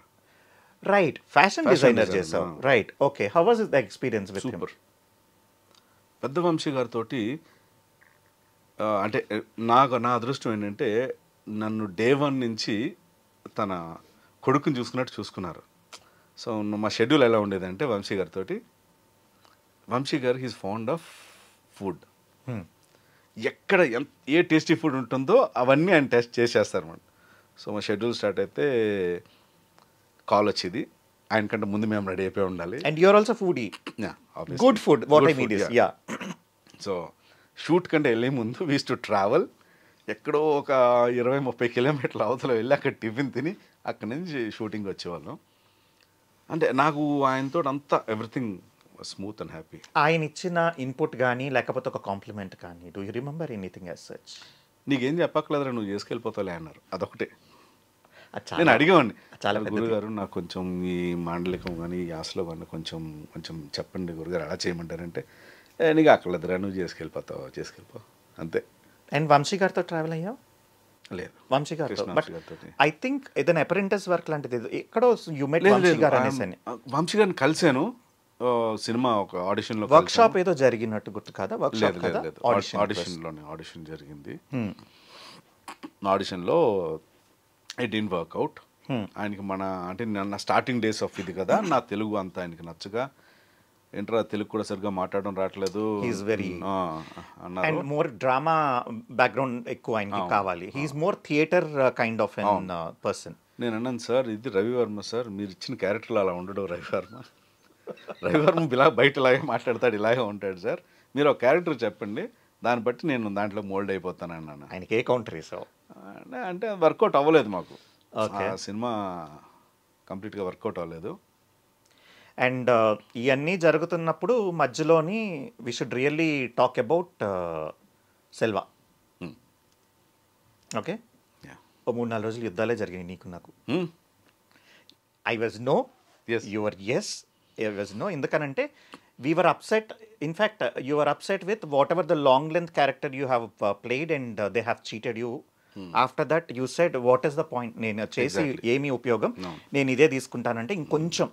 Speaker 2: Right, fashion designer చేసావు. Right, okay. How was the experience with him?
Speaker 3: Super. పెద్దవంశీ గారితో అంటే నా అదృష్టం ఏంటంటే నన్ను డే 1 నుంచి తన కొడుకుని చూసుకున్నట్టు చూసుకున్నారు. సో మా షెడ్యూల్ ఎలా ఉండేదంటే వంశీ గారితో, వంశీ గారు హీస్ ఫౌండ్ ఆఫ్ ఫుడ్. ఎక్కడ ఏ టేస్టీ ఫుడ్ ఉంటుందో అవన్నీ ఆయన టెస్ట్ చేసేస్తారన్నమాట. సో మా షెడ్యూల్ స్టార్ట్ అయితే కాల్ వచ్చేది, ఆయన కంటే ముందు మేము రెడీ అయిపోయి ఉండాలి.
Speaker 2: And you're also foodie. Good food, what I mean is yeah.
Speaker 3: So shoot కంటే వెళ్ళే ముందు వీ యూజ్డ్ టు ట్రావెల్, ఎక్కడో ఒక 20-30 కిలోమీటర్ల అవతల వెళ్ళి అక్కడ టిఫిన్ తిని అక్కడి నుంచి షూటింగ్ వచ్చేవాళ్ళం. అంటే నాకు ఆయనతో అంతా ఎవ్రీథింగ్ స్మూత్ అండ్ హ్యాపీ.
Speaker 2: ఆయన ఇచ్చిన ఇన్పుట్ కానీ లేకపోతే ఒక కాంప్లిమెంట్ కానీ, do you remember anything as such?
Speaker 3: నీకేం చెప్పక్కర్లేదురా, నువ్వు చేసుకెళ్ళిపోతావులే అన్నారు. అదొకటే. నేను అడిగేవాడిని, చాలా గురుగారు నాకు కొంచెం ఈ మాండలికం కానీ ఈ యాసలో కానీ కొంచెం చెప్పండి గురుగారు, అలా చేయమంటారంటే నీకు అక్కర్లేదురా, నువ్వు చేసుకెళ్ళిపో అంతే.
Speaker 2: అండ్ వంశీ గారితో ట్రావెల్ అయ్యావు?
Speaker 3: లేదు,
Speaker 2: వంశీ గారితో. బట్ ఐ థింక్ ఏదైనా అప్రెంటిస్ వర్క్ లాంటిది ఎక్కడో యూ మెట్ వంశీ గారు అనేసి.
Speaker 3: వంశీ గారిని కలిశాను సినిమా ఒక ఆడిషన్లో.
Speaker 2: వర్క్ షాప్ ఏదో జరిగినట్టు గుర్తు కదా?
Speaker 3: ఆడిషన్ జరిగింది. ఆడిషన్లో ఇట్ డిడ్ంట్ వర్క్అవుట్. ఆయనకి అంటే నా స్టార్టింగ్ డేస్ ఆఫ్ ఇది కదా, నా తెలుగు అంతా ఆయనకి నచ్చగా, ఏంట్రా తెలుగు కూడా సరిగ్గా మాట్లాడడం రావట్లేదు,
Speaker 2: అండ్ మోర్ డ్రామా బ్యాక్గ్రౌండ్ ఎక్కువ ఆయనకి కావాలి, he is more theatre kind of an person.
Speaker 3: నేను అన్నాను, సార్ ఇది రవివర్మ సార్, మీరు ఇచ్చిన క్యారెక్టర్లు అలా ఉండడు రవివర్మ ఇలా బయట ఇలాగే మాట్లాడతాడు, ఇలాగే ఉంటాడు సార్, మీరు ఒక క్యారెక్టర్ చెప్పండి, దాన్ని బట్టి నేను దాంట్లో మోల్డ్ అయిపోతాను అన్నాను.
Speaker 2: ఆయనకి ఏ కౌంటర్ వేసావు?
Speaker 3: అంటే వర్కౌట్ అవ్వలేదు మాకు, సినిమా కంప్లీట్గా వర్కౌట్ అవ్వలేదు.
Speaker 2: అండ్ ఇవన్నీ జరుగుతున్నప్పుడు మధ్యలోని we should really talk about Selva. Okay,
Speaker 3: Yeah.
Speaker 2: ఓ 3-4 రోజులు యుద్ధాలే జరిగాయి నీకు నాకు.
Speaker 3: Hmm.
Speaker 2: I was no,
Speaker 3: Yes.
Speaker 2: Your yes, I was no. ఎందుకనంటే we were upset, in fact you are upset with whatever the long length character you have played and they have cheated you. After that you said what is the point, నేను చేసి
Speaker 3: Exactly.
Speaker 2: ఏమి ఉపయోగం,
Speaker 3: No.
Speaker 2: నేను ఇదే తీసుకుంటానంటే ఇంకొంచెం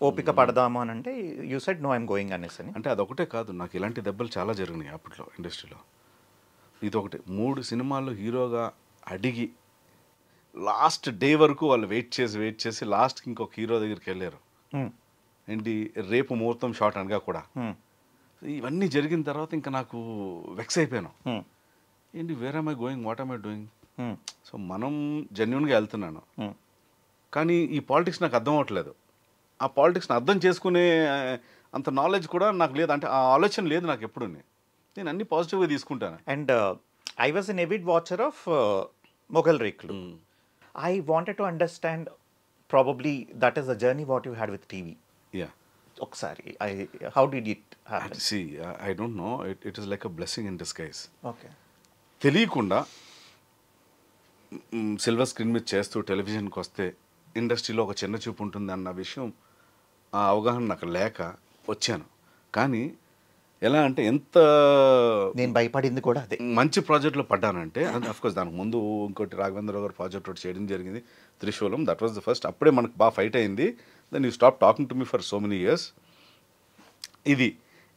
Speaker 2: ఓపిక పడదాము అని అంటే you said no I'm going అనేసి అని.
Speaker 3: అంటే అదొకటే కాదు, నాకు ఇలాంటి దెబ్బలు చాలా జరిగినాయి అప్పట్లో ఇండస్ట్రీలో. ఇదొకటి 3 సినిమాల్లో హీరోగా అడిగి లాస్ట్ డే వరకు వాళ్ళు వెయిట్ చేసి లాస్ట్కి ఇంకొక హీరో దగ్గరికి వెళ్ళారు. ఏంటి రేపు ముహూర్తం షాట్ అనగా కూడా. ఇవన్నీ జరిగిన తర్వాత ఇంకా నాకు వెక్స్ అయిపోయాను. ఏంటి where am I going, what am I doing. So మనం జెన్యున్గా వెళ్తున్నాను, కానీ ఈ పాలిటిక్స్ నాకు అర్థం అవ్వట్లేదు. ఆ పాలిటిక్స్ని అర్థం చేసుకునే అంత నాలెడ్జ్ కూడా నాకు లేదు, అంటే ఆ ఆలోచన లేదు నాకు ఎప్పుడు. నేను అన్ని పాజిటివ్గా తీసుకుంటాను.
Speaker 2: And I was an avid watcher of Mogali Rekulu. I wanted to understand probably that is the journey what you had with TV.
Speaker 3: Yeah,
Speaker 2: ఒకసారి how did it happen?
Speaker 3: See I don't know, it is like a blessing in disguise.
Speaker 2: Okay,
Speaker 3: తెలియకుండా సిల్వర్ స్క్రీన్ మీద చేస్తూ టెలివిజన్కి వస్తే ఇండస్ట్రీలో ఒక చిన్న చూపు ఉంటుంది అన్న విషయం, ఆ అవగాహన నాకు లేక వచ్చాను. కానీ ఎలా అంటే ఎంత
Speaker 2: నేను భయపడింది కూడా అదే.
Speaker 3: మంచి ప్రాజెక్ట్లో పడ్డానంటే, అఫ్కోర్స్ దానికి ముందు ఇంకోటి రాఘవేంద్రరావు గారు ప్రాజెక్ట్ ఒకటి చేయడం జరిగింది, Trishulam. That was the first. అప్పుడే మనకు బాగా ఫైట్ అయింది. Then you stop talking to me for so many years.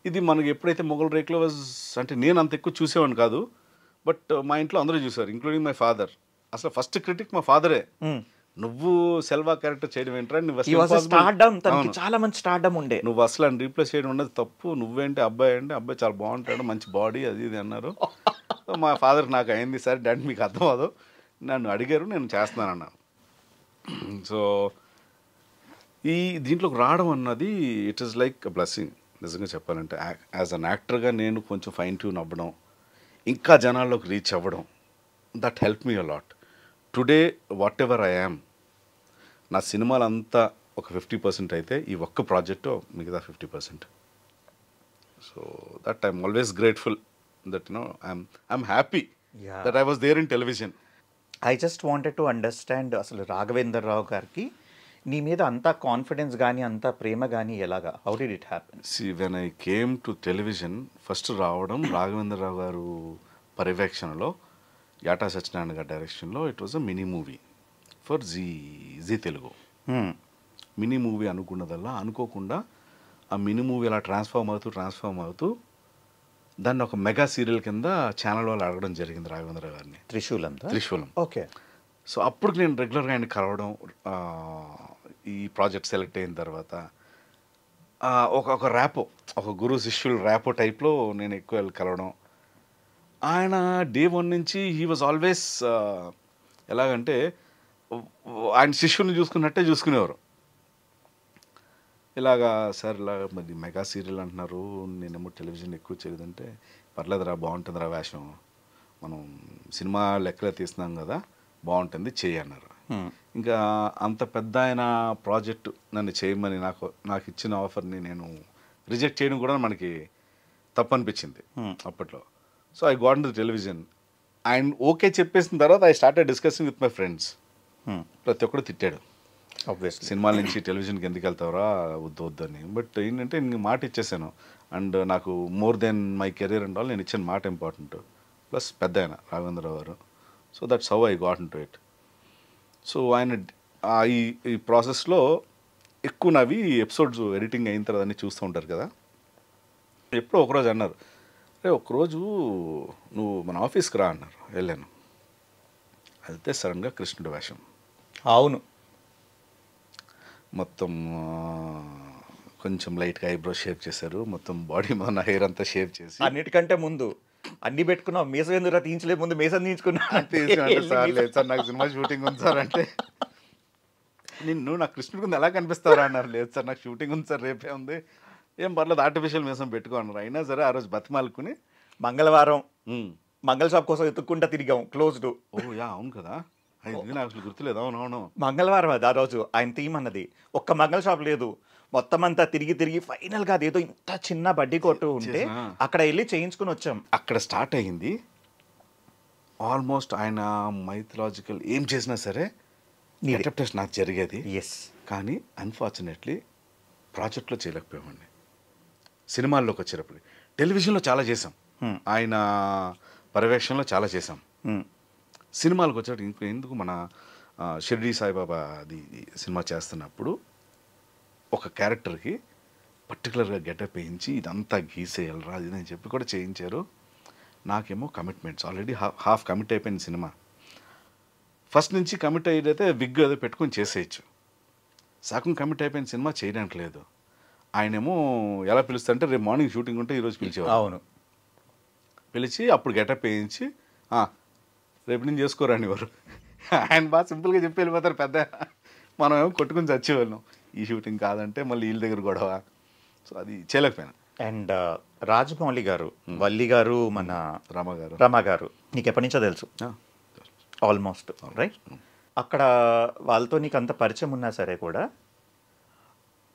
Speaker 3: ఇది మనకి ఎప్పుడైతే మొఘల్ రేకులో వాజ్, అంటే నేను అంత ఎక్కువ చూసేవాడిని కాదు, బట్ మా ఇంట్లో అందరూ చూసారు, ఇంక్లూడింగ్ మై ఫాదర్. అసలు ఫస్ట్ క్రిటిక్ మా ఫాదరే. నువ్వు సెల్వా క్యారెక్టర్ చేయడం ఏంట్రా,
Speaker 2: స్టార్డమ్, తనకి చాలా మంచి స్టార్డమ్ ఉండే,
Speaker 3: నువ్వు అసలు అని రీప్లేస్ చేయడం ఉండదు, తప్పు, నువ్వేంటి అబ్బాయి అంటే అబ్బాయి చాలా బాగుంటాడు, మంచి బాడీ, అది ఇది అన్నారు. మా ఫాదర్ నాకు అయింది, సరే డాడీ మీకు అర్థం అవ్వదు, నన్ను అడిగారు, నేను చేస్తున్నాను అన్నాను. సో ఈ దీంట్లోకి రావడం అన్నది it is like a blessing నిజంగా చెప్పాలంటే. యాజ్ అన్ యాక్టర్గా నేను కొంచెం ఫైన్ ట్యూన్ అవ్వడం, ఇంకా జనాల్లోకి రీచ్ అవ్వడం, that help me a lot. Today what ever I am, నా సినిమాలంతా ఒక 50% అయితే ఈ ఒక్క ప్రాజెక్టు మిగతా 50%. So that I'm always grateful that I'm happy that I was there in television.
Speaker 2: I just wanted to understand అసలు రాఘవేంద్రరావు గారికి నీ మీద అంత కాన్ఫిడెన్స్ కానీ అంత ప్రేమ కానీ ఎలాగా, how did it happen?
Speaker 3: See when I came to television first రావడం రాఘవేంద్రరావు గారు పర్యవేక్షణలో, యాటా సత్యనారాయణ గారి డైరెక్షన్లో. It was a mini movie for Zee Telugu. Mini movie అనుకున్నదల్లా అనుకోకుండా ఆ మినీ మూవీ అలా ట్రాన్స్ఫార్మ్ అవుతూ దాన్ని ఒక మెగా సీరియల్ కింద ఛానల్ వాళ్ళు అడగడం జరిగింది రాఘవేంద్రరావు గారిని. త్రిశూలం.
Speaker 2: ఓకే.
Speaker 3: సో అప్పుడు నేను రెగ్యులర్గా ఆయన కలవడం, ఈ ప్రాజెక్ట్ సెలెక్ట్ అయిన తర్వాత ఒక ర్యాపో, ఒక గురు శిష్యులు ర్యాపో టైప్లో నేను ఎక్కువ వెళ్ళి కలవడం. ఆయన డే 1 నుంచి హీ వాజ్ ఆల్వేస్ ఎలాగంటే ఆయన శిష్యుని చూసుకున్నట్టే చూసుకునేవారు. ఇలాగా సార్ ఇలాగ మరి మెగా సీరియల్ అంటున్నారు, నేనేమో టెలివిజన్ ఎక్కువ చేయదంటే, పర్లేదురా బాగుంటుందిరా వేషం, మనం సినిమా లెక్కలే తీస్తున్నాం కదా, బాగుంటుంది చెయ్యి అన్నారు. ఇంకా అంత పెద్ద ఆయన ప్రాజెక్టు నన్ను చేయమని నాకు ఇచ్చిన ఆఫర్ని నేను రిజెక్ట్ చేయడం కూడా మనకి తప్పు అనిపించింది అప్పట్లో. So I got in the television. ఆయన ఓకే చెప్పేసిన తర్వాత I started discussing with my friends. ప్రతి ఒక్కరు తిట్టాడు, సినిమాల నుంచి టెలివిజన్కి ఎందుకు వెళ్తావరా, వద్దని. బట్ ఏంటంటే నేను మాట ఇచ్చేసాను, అండ్ నాకు more than my career and all నేను ఇచ్చిన మాట ఇంపార్టెంట్. ప్లస్ పెద్ద ఆయన రాఘవేంద్రరావు గారు. So that's how I got in to it. So ఆయన ఈ ప్రాసెస్లో ఎక్కువ నావి ఎపిసోడ్స్ ఎడిటింగ్ అయిన తర్వాత అన్నీ చూస్తూ ఉంటారు కదా. ఎప్పుడో ఒకరోజు అన్నారు, రే ఒకరోజు నువ్వు మన ఆఫీస్కి రా అన్నారు. వెళ్ళాను. వెళ్తే సడన్గా కృష్ణుడి వేషం.
Speaker 2: అవును,
Speaker 3: మొత్తం కొంచెం లైట్గా ఐబ్రో షేప్ చేశారు, మొత్తం బాడీ మన హెయిర్ అంతా షేప్ చేసి.
Speaker 2: అన్నిటికంటే ముందు అన్ని పెట్టుకున్నావు, మీసం ఎందుకు తీయించలే, ముందు మీసం తీయించుకున్నా.
Speaker 3: సార్ లేదు సార్ నాకు సినిమా షూటింగ్ ఉంది సార్ అంటే, నువ్వు నాకు కృష్ణుడి ముందు ఎలా కనిపిస్తావరా అన్నారు. లేదు సార్ నాకు షూటింగ్ ఉంది సార్, రేపే ఉంది, ఏం పర్లేదు ఆర్టిఫిషియల్ మీసం పెట్టుకో అన్నారు. అయినా సరే ఆ రోజు బతిమాలుకుని
Speaker 2: మంగళవారం మంగళ షాప్ కోసం ఎత్తుక్కుంటా తిరిగాం, క్లోజ్డ్.
Speaker 3: ఓ యా అవును కదా, ఇది నాకు అసలు గుర్తులేదు. అవునవును.
Speaker 2: మంగళవారం అది ఆ రోజు ఆయన థీమ్ అన్నది. ఒక్క మంగళ షాప్ లేదు, మొత్తం అంతా తిరిగి తిరిగి ఫైనల్గా అదేదో ఇంత చిన్న బడ్డీ కొట్టు ఉంటే అక్కడ వెళ్ళి చేయించుకుని వచ్చాం.
Speaker 3: అక్కడ స్టార్ట్ అయ్యింది. ఆల్మోస్ట్ ఆయన మైథలాజికల్ ఏం చేసినా సరే అడాప్టేషన్ నాకు జరిగేది.
Speaker 2: ఎస్.
Speaker 3: కానీ అన్ఫార్చునేట్లీ ప్రాజెక్ట్లో చేయలేకపోయామండి. సినిమాల్లోకి వచ్చేటప్పుడు టెలివిజన్లో చాలా చేసాం, ఆయన పర్యవేక్షణలో చాలా చేసాం. సినిమాలకు వచ్చేటప్పుడు ఇంకో ఎందుకు మన షిర్డీ సాయిబాబా అది సినిమా చేస్తున్నప్పుడు ఒక క్యారెక్టర్కి పర్టికులర్గా గెటప్ వేయించి ఇదంతా గీసేయాలరా అది అని చెప్పి కూడా చేయించారు. నాకేమో కమిట్మెంట్స్ ఆల్రెడీ హాఫ్ కమిట్ అయిపోయింది సినిమా. ఫస్ట్ నుంచి కమిట్ అయ్యేదైతే విగ్ ఏదో పెట్టుకొని చేసేయచ్చు. సగం కమిట్ అయిపోయిన సినిమా చేయడానికి లేదు. ఆయనేమో ఎలా పిలుస్తారంటే రేపు మార్నింగ్ షూటింగ్ ఉంటే ఈరోజు పిలిచేవారు.
Speaker 2: అవును.
Speaker 3: పిలిచి అప్పుడు గెటప్ వేయించి రేపు నేను చేసుకోరాని వారు. ఆయన బాగా సింపుల్గా చెప్పి వెళ్ళిపోతారు పెద్ద. మనం ఏమో కొట్టుకుని చచ్చేవాళ్ళం, ఈ షూటింగ్ కాదంటే మళ్ళీ వీళ్ళ దగ్గర గొడవ. సో అది చేయలేకపోయాను.
Speaker 2: అండ్ రాజమౌళి గారు, వల్లి గారు, మన రమ గారు నీకు ఎప్పటి నుంచో తెలుసు ఆల్మోస్ట్, రైట్? అక్కడ వాళ్ళతో నీకు అంత పరిచయం ఉన్నా సరే కూడా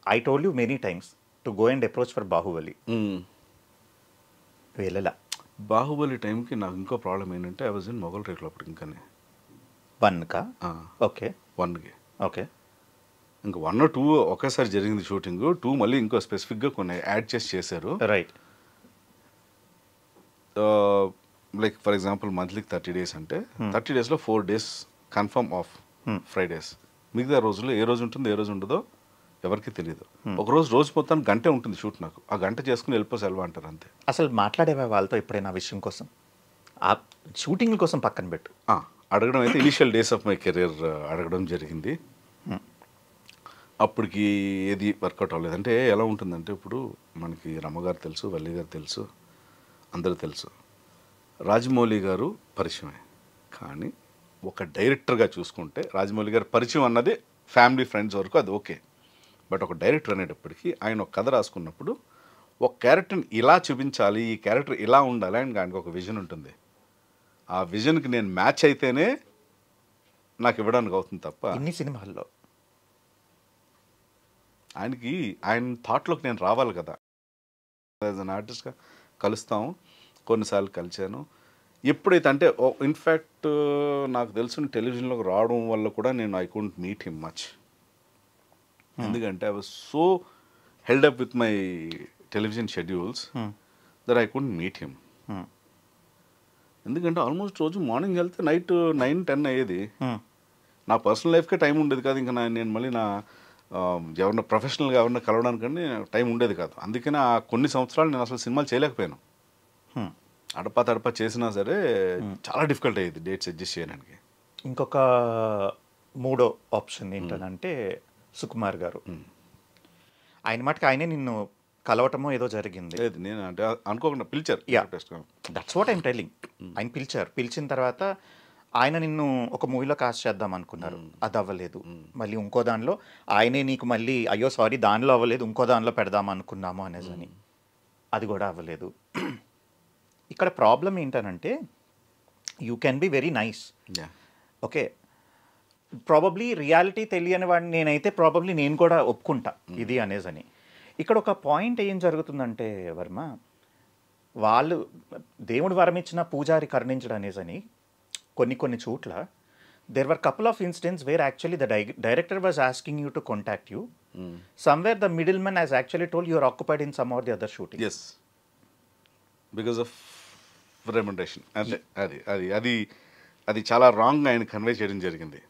Speaker 2: I told you many times to go and approach for Baahubali. వెళ్ళలా.
Speaker 3: బాహుబలి టైంకి నాకు ఇంకో ప్రాబ్లం ఏంటంటే ఐ వాజ్ ఇన్ మొగల్ రేకులు అప్పుడు. ఇంకానే
Speaker 2: 1కా? ఓకే.
Speaker 3: 1కి.
Speaker 2: ఓకే.
Speaker 3: ఇంకా 1 or 2 ఒకేసారి జరిగింది షూటింగ్. 2 మళ్ళీ ఇంకో స్పెసిఫిక్గా కొన్ని యాడ్ చేశారు.
Speaker 2: రైట్.
Speaker 3: లైక్ ఫర్ ఎగ్జాంపుల్ మంత్లీకి 30 days అంటే 30 daysలో 4 days కన్ఫర్మ్ ఆఫ్ ఫ్రైడేస్. మిగతా రోజుల్లో ఏ రోజు ఉంటుందో ఏ రోజు ఉండదో ఎవరికి తెలియదు. రోజు మొత్తం గంటే ఉంటుంది షూట్. నాకు ఆ గంట చేసుకుని వెళ్ళిపో సెలవు అంటారు అంతే.
Speaker 2: అసలు మాట్లాడేవా వాళ్ళతో ఎప్పుడైనా విషయం కోసం? ఆ షూటింగ్ కోసం పక్కన పెట్టు.
Speaker 3: అడగడం అయితే initial days of my career అడగడం జరిగింది. అప్పటికి ఏది వర్కౌట్ అవ్వలేదు. అంటే ఎలా ఉంటుందంటే ఇప్పుడు మనకి రమ్మగారు తెలుసు, వల్లి గారు తెలుసు, అందరూ తెలుసు. రాజమౌళి గారు పరిచయమే. కానీ ఒక డైరెక్టర్గా చూసుకుంటే రాజమౌళి గారు పరిచయం అన్నది ఫ్యామిలీ ఫ్రెండ్స్ వరకు అది ఓకే. బట్ ఒక డైరెక్టర్ అనేటప్పటికీ ఆయన ఒక కథ రాసుకున్నప్పుడు ఒక క్యారెక్టర్ని ఇలా చూపించాలి, ఈ క్యారెక్టర్ ఇలా ఉండాలి అని ఆయనకు ఒక విజన్ ఉంటుంది. ఆ విజన్కి నేను మ్యాచ్ అయితేనే నాకు ఇవ్వడానికి అవుతుంది తప్ప
Speaker 2: ఇన్ని సినిమాల్లో
Speaker 3: ఆయన థాట్లోకి నేను రావాలి కదా. యాజ్ అన్ ఆర్టిస్ట్గా కలుస్తాం, కొన్నిసార్లు కలిశాను. ఎప్పుడైతే అంటే ఇన్ఫ్యాక్ట్ నాకు తెలుసు టెలివిజన్లోకి రావడం వల్ల కూడా నేను I couldn't meet him much. ఎందుకంటే I was so held up with my television schedules that I couldn't meet him. ఎందుకంటే ఆల్మోస్ట్ రోజు మార్నింగ్ వెళ్తే నైట్ 9-10 అయ్యేది. నా పర్సనల్ లైఫ్కే టైం ఉండేది కాదు. ఇంకా నేను మళ్ళీ నా ఎవరన్నా ప్రొఫెషనల్గా ఎవరన్నా కలవడానికని టైం ఉండేది కాదు. అందుకని ఆ కొన్ని సంవత్సరాలు నేను అసలు సినిమాలు చేయలేకపోయాను. తడపా చేసినా సరే చాలా డిఫికల్ట్ అయ్యేది డేట్స్ అడ్జస్ట్ చేయడానికి.
Speaker 2: ఇంకొక మూడో ఆప్షన్ ఏంటంటే సుకుమార్ గారు. ఆయన మటుకు ఆయనే నిన్ను కలవటమో ఏదో జరిగింది.
Speaker 3: లేదు, నేను అంటే అనుకోకుండా పిలిచారు.
Speaker 2: That's what I'm telling. ఆయన పిలిచారు. పిలిచిన తర్వాత ఆయన నిన్ను ఒక మూవీలో కాస్ట్ చేద్దాం అనుకున్నారు, అది అవ్వలేదు. మళ్ళీ ఇంకో దానిలో ఆయనే నీకు మళ్ళీ అయ్యో సారీ దానిలో అవ్వలేదు ఇంకో దానిలో పెడదాం అనుకున్నాము అనేసి అని, అది కూడా అవ్వలేదు. ఇక్కడ ప్రాబ్లం ఏంటనంటే you can be very nice, okay, probably reality తెలియని వాడిని నేనైతే ప్రాబబ్లీ నేను కూడా ఒప్పుకుంటా ఇది అనేసని. ఇక్కడ ఒక పాయింట్ ఏం జరుగుతుందంటే వర్మ, వాళ్ళు దేవుడు వరం ఇచ్చిన పూజారి కరుణించడం అనేసని కొన్ని చోట్ల there were couple of instances where actually the director was asking you to contact you. Somewhere the middleman has actually told you are occupied in some or the other shooting.
Speaker 3: Yes, because of remuneration. అది చాలా రాంగ్ ఆయన కన్వే చేయడం జరిగింది.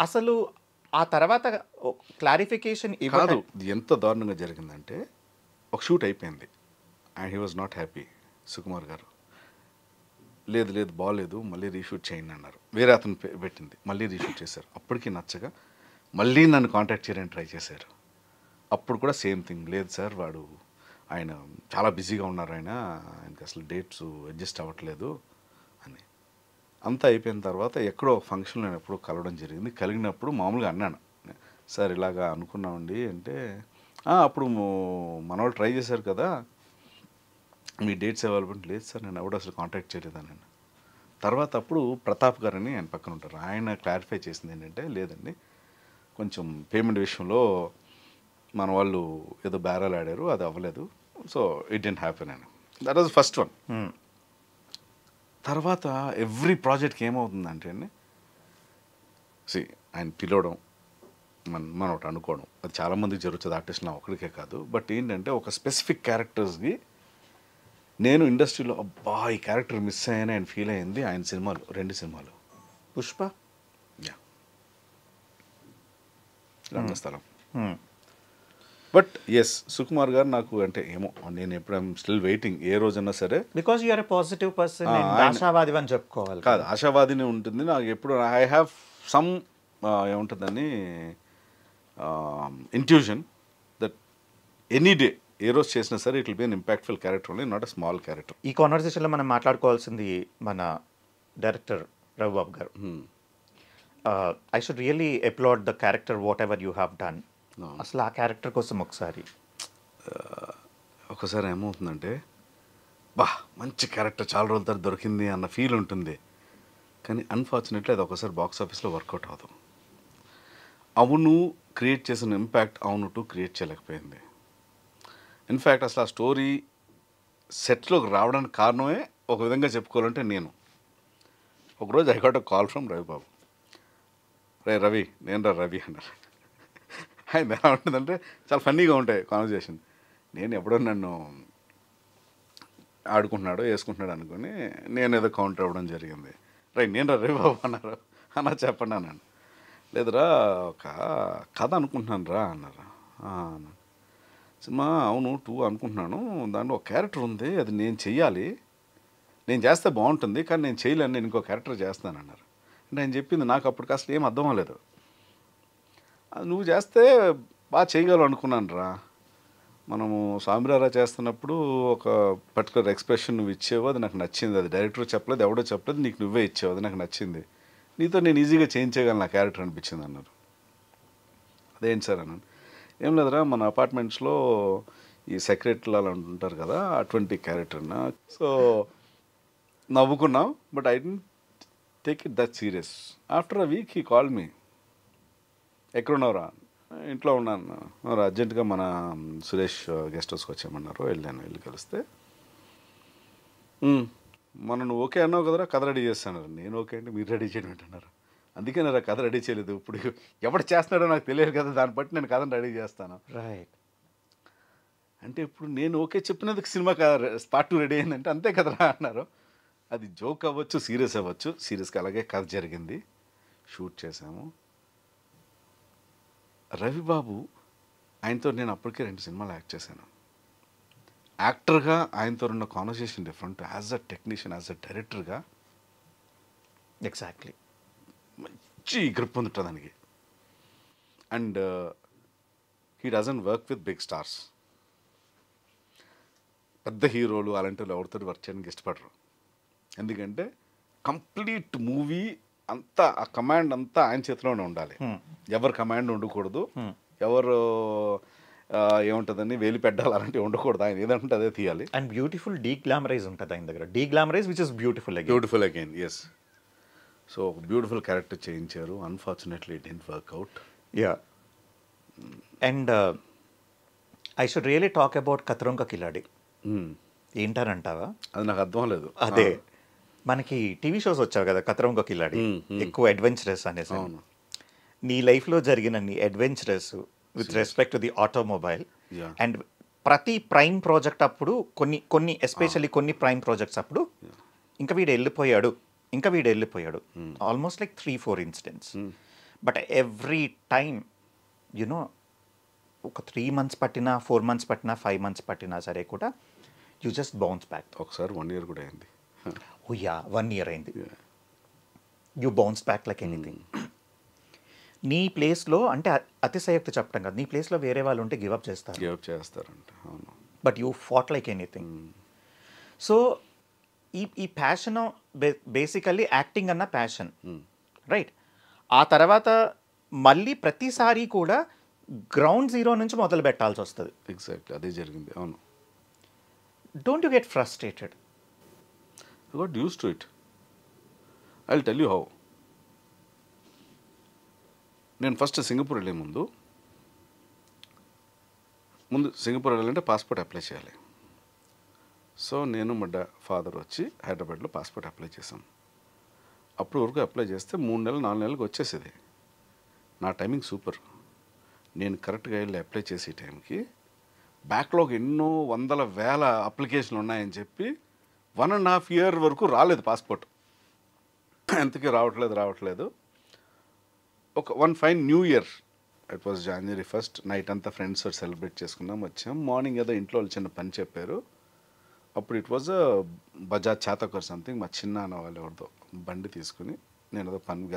Speaker 2: అసలు ఆ తర్వాత క్లారిఫికేషన్
Speaker 3: కాదు, ఎంత దారుణంగా జరిగిందంటే ఒక షూట్ అయిపోయింది and he was not happy. Sukumar గారు లేదు బాగలేదు మళ్ళీ రీషూట్ చేయండి అన్నారు. వేరే అతను పెట్టింది, మళ్ళీ రీషూట్ చేశారు. అప్పటికి నచ్చగా మళ్ళీ నన్ను కాంటాక్ట్ చేయడానికి ట్రై చేశారు. అప్పుడు కూడా సేమ్ థింగ్, లేదు సార్ ఆయన చాలా బిజీగా ఉన్నారు, ఆయనకి అసలు డేట్స్ అడ్జస్ట్ అవ్వట్లేదు అని. అంతా అయిపోయిన తర్వాత ఎక్కడో ఫంక్షన్లో నేను ఎప్పుడో కలవడం జరిగింది. కలిగినప్పుడు మామూలుగా అన్నాను, సార్ ఇలాగా అనుకున్నామండి అంటే, అప్పుడు మనవాళ్ళు ట్రై చేశారు కదా మీ డేట్స్ అవైలబుల్. లేదు సార్ నేను ఎవడో అసలు కాంటాక్ట్ చేయలేదని. తర్వాత అప్పుడు ప్రతాప్ గారని ఆయన పక్కన ఉంటారు. ఆయన క్లారిఫై చేసింది ఏంటంటే, లేదండి కొంచెం పేమెంట్ విషయంలో మన వాళ్ళు ఏదో బేరాలు ఆడారు, అది అవ్వలేదు, సో ఇట్ డెంట్ హ్యాపెన్ అని. That was first one. తర్వాత ఎవ్రీ ప్రాజెక్ట్కి ఏమవుతుందంటే అండి, ఆయన పిలవడం, మనం ఒకటి అనుకోవడం, అది చాలామందికి జరుగుతుంది, ఆర్టిస్ట్ నా ఒకరికే కాదు. బట్ ఏంటంటే ఒక స్పెసిఫిక్ క్యారెక్టర్స్కి నేను ఇండస్ట్రీలో అబ్బా ఈ క్యారెక్టర్ మిస్ అయ్యాను ఆయన ఫీల్ అయ్యింది ఆయన సినిమాలు, 2 సినిమాలు,
Speaker 2: పుష్ప,
Speaker 3: రంగస్థలం. బట్ ఎస్, సుకుమార్ గారు నాకు అంటే ఏమో, నేను ఎప్పుడు ఐఎమ్ స్టిల్ వెయిటింగ్ ఏ రోజన్నా సరే,
Speaker 2: because you're a positive person, ఆశావాది అని చెప్పుకోవాలి.
Speaker 3: కాదు, ఆశావాదిని ఉంటుంది నాకు ఎప్పుడు. ఐ హ్యావ్ సమ్ ఏముంటుందని ఇంట్యూషన్ దట్ ఎనీ డే ఏ రోజు చేసినా సరే it will be an impactful character only, not a small character.
Speaker 2: ఈ కాన్వర్సేషన్లో మనం మాట్లాడుకోవాల్సింది మన డైరెక్టర్ రవిబాబు గారు. I should really applaud the character whatever you have done. అసలు ఆ క్యారెక్టర్ కోసం
Speaker 3: ఒకసారి ఏమవుతుందంటే, బా మంచి క్యారెక్టర్ చాలా రోజుల తర్వాత దొరికింది అన్న ఫీల్ ఉంటుంది, కానీ అన్ఫార్చునేట్లీ అది ఒకసారి బాక్స్ ఆఫీస్లో వర్కౌట్ అవుతాం. అవును క్రియేట్ చేసిన ఇంపాక్ట్ అవును టూ క్రియేట్ చేయలేకపోయింది. ఇన్ఫ్యాక్ట్ అసలు ఆ స్టోరీ సెట్లోకి రావడానికి కారణమే ఒక విధంగా చెప్పుకోవాలంటే నేను ఒకరోజు I got a call from Ravibabu. Ravi, నేను రవి అన్నారు. ఆయన ఎలా ఉంటుందంటే చాలా ఫన్నీగా ఉంటాయి కాన్వర్జేషన్. నేను ఎప్పుడో నన్ను ఆడుకుంటున్నాడో వేసుకుంటున్నాడు అనుకుని నేను ఏదో కౌంటర్ అవ్వడం జరిగింది. నేను రవిబాబు అన్నారు. అన్నా చెప్పండి అన్నాను. లేదురా ఒక కథ అనుకుంటున్నాను రా అన్నారు. సినిమా అవును 2 అనుకుంటున్నాను, దాంట్లో ఒక క్యారెక్టర్ ఉంది, అది నేను చెయ్యాలి, నేను చేస్తే బాగుంటుంది, కానీ నేను చేయలేను, నేను ఇంకో క్యారెక్టర్ చేస్తాను అన్నారు. అంటే ఆయన చెప్పింది నాకు అప్పటికి అసలు ఏం అర్థం అవ్వలేదు. నువ్వు చేస్తే బాగా చేయగలవు అనుకున్నాను రా. మనము సాంబ్రారా చేస్తున్నప్పుడు ఒక పర్టికులర్ ఎక్స్ప్రెషన్ నువ్వు ఇచ్చేవో, అది నాకు నచ్చింది, అది డైరెక్టర్ చెప్పలేదు, ఎవడో చెప్పలేదు, నీకు నువ్వే ఇచ్చేవు, అది నాకు నచ్చింది, నీతో నేను ఈజీగా చేయించగలను నా క్యారెక్టర్ అనిపించింది అన్నారు. అదేంటి సార్ అన్నాను. ఏం లేదురా, మన అపార్ట్మెంట్స్లో ఈ సెక్రటరీలు అలా ఉంటారు కదా, అటువంటి క్యారెక్టర్నా. సో నవ్వుకున్నాం, but I didn't take it that serious. After a week he call me, ఎక్కడున్నావురా? ఇంట్లో ఉన్నాను. అర్జెంటుగా మన సురేష్ గెస్ట్ హౌస్కి వచ్చామన్నారు, వెళ్ళాను. వెళ్ళి కలిస్తే మనం నువ్వు ఓకే అన్నావు కదరా, కథ రెడీ చేస్తాను. నేను ఓకే అంటే మీరు రెడీ చేయడం ఏంటన్నారు. అందుకే నా కథ రెడీ చేయలేదు, ఇప్పుడు ఎవడు చేస్తున్నాడో నాకు తెలియదు కదా, దాన్ని బట్టి నేను కథను రెడీ చేస్తాను.
Speaker 2: రైట్
Speaker 3: అంటే ఇప్పుడు నేను ఓకే చెప్పినందుకు సినిమా పార్ట్ 2 రెడీ అయిందంటే అంతే కదరా అన్నారు. అది జోక్ అవ్వచ్చు, సీరియస్ అవ్వచ్చు. సీరియస్గా అలాగే కథ జరిగింది, షూట్ చేశాము. రవిబాబు ఆయనతో నేను అప్పటికే 2 సినిమాలు యాక్ట్ చేశాను. యాక్టర్గా ఆయనతో ఉన్న conversation different, as a technician, as a డైరెక్టర్గా
Speaker 2: ఎగ్జాక్ట్లీ
Speaker 3: మంచి గ్రిప్ ఉంటుంది దానికి. And he doesn't work with big stars. పెద్ద హీరోలు అలాంటి వాళ్ళు ఎవరితో వర్క్ చేయడానికి ఇష్టపడరు. ఎందుకంటే కంప్లీట్ మూవీ అంతా, ఆ కమాండ్ అంతా ఆయన చేతిలోనే ఉండాలి. ఎవరు కమాండ్ ఉండకూడదు, ఎవరు ఏముంటుందని వేలి పెట్టాలి అలాంటివి ఉండకూడదు. ఆయన ఏదంటే అదే తీయాలి.
Speaker 2: అండ్ బ్యూటిఫుల్ డీగ్లామరైజ్ ఉంటుంది ఆయన దగ్గర, deglamourize which is beautiful
Speaker 3: again. Yes. So beautiful character చేయించారు. Unfortunately it didn't work out.
Speaker 2: Yeah. And I should really talk about కతరంక కిలాడి. ఏంటారంటావా?
Speaker 3: అది నాకు అర్థం లేదు.
Speaker 2: అదే మనకి టీవీ షోస్ వచ్చావు కదా, కతరంక కిలాడి, ఎక్కువ అడ్వెంచరస్ అనేసి. నీ లైఫ్లో జరిగిన నీ adventurous with respect to the automobile and ప్రతి ప్రైమ్ ప్రాజెక్ట్ అప్పుడు కొన్ని ఎస్పెషల్లీ కొన్ని ప్రైమ్ ప్రాజెక్ట్స్ అప్పుడు ఇంకా వీడు వెళ్ళిపోయాడు almost like 3-4 incidents. But every time you know ఒక 3 months పట్టినా, 4 months పట్టినా, 5 months పట్టినా సరే కూడా యూ జస్ట్ బౌన్స్ బ్యాక్.
Speaker 3: ఒకసారి 1 year కూడా అయింది.
Speaker 2: యా, 1 year అయింది. You bounce back like anything. నీ ప్లేస్లో అంటే అతిశయోక్తి చెప్పడం కదా, నీ ప్లేస్లో వేరే వాళ్ళు ఉంటే గివప్
Speaker 3: చేస్తారంట. అవును.
Speaker 2: But you fat like anything. So ఈ ప్యాషన్ బేసికల్లీ యాక్టింగ్ అన్న ప్యాషన్, రైట్? ఆ తర్వాత మళ్ళీ ప్రతిసారి కూడా గ్రౌండ్ జీరో నుంచి మొదలు పెట్టాల్సి వస్తుంది.
Speaker 3: ఎగ్జాక్ట్లీ అదే జరిగింది. అవును.
Speaker 2: Don't you get frustrated?
Speaker 3: I got used to it. I will tell you how. నేను ఫస్ట్ సింగపూర్ వెళ్ళే ముందు సింగపూర్ వెళ్ళాలంటే పాస్పోర్ట్ అప్లై చేయాలి. సో నేను మా ఫాదర్ వచ్చి హైదరాబాద్లో పాస్పోర్ట్ అప్లై చేశాం. అప్పుడు వరకు అప్లై చేస్తే 3 నెలలు 4 నెలలకు వచ్చేసేది. నా టైమింగ్ సూపర్. నేను కరెక్ట్గా వెళ్ళి అప్లై చేసే టైంకి బ్యాక్లాగ్ ఎన్నో వందల వేల అప్లికేషన్లు ఉన్నాయని చెప్పి 1.5 year వరకు రాలేదు పాస్పోర్ట్. ఎంతకీ రావట్లేదు. ఒక one fine new year, it was January 1st, night అంతా ఫ్రెండ్స్ సెలబ్రేట్ చేసుకున్నాం, వచ్చాం. మార్నింగ్ ఏదో ఇంట్లో వాళ్ళు చిన్న పని చెప్పారు. అప్పుడు ఇట్ వాజ్ బజాజ్ చాతక్ సంథింగ్. మా చిన్న వాళ్ళు ఎవరితో బండి తీసుకుని నేను ఏదో పనికి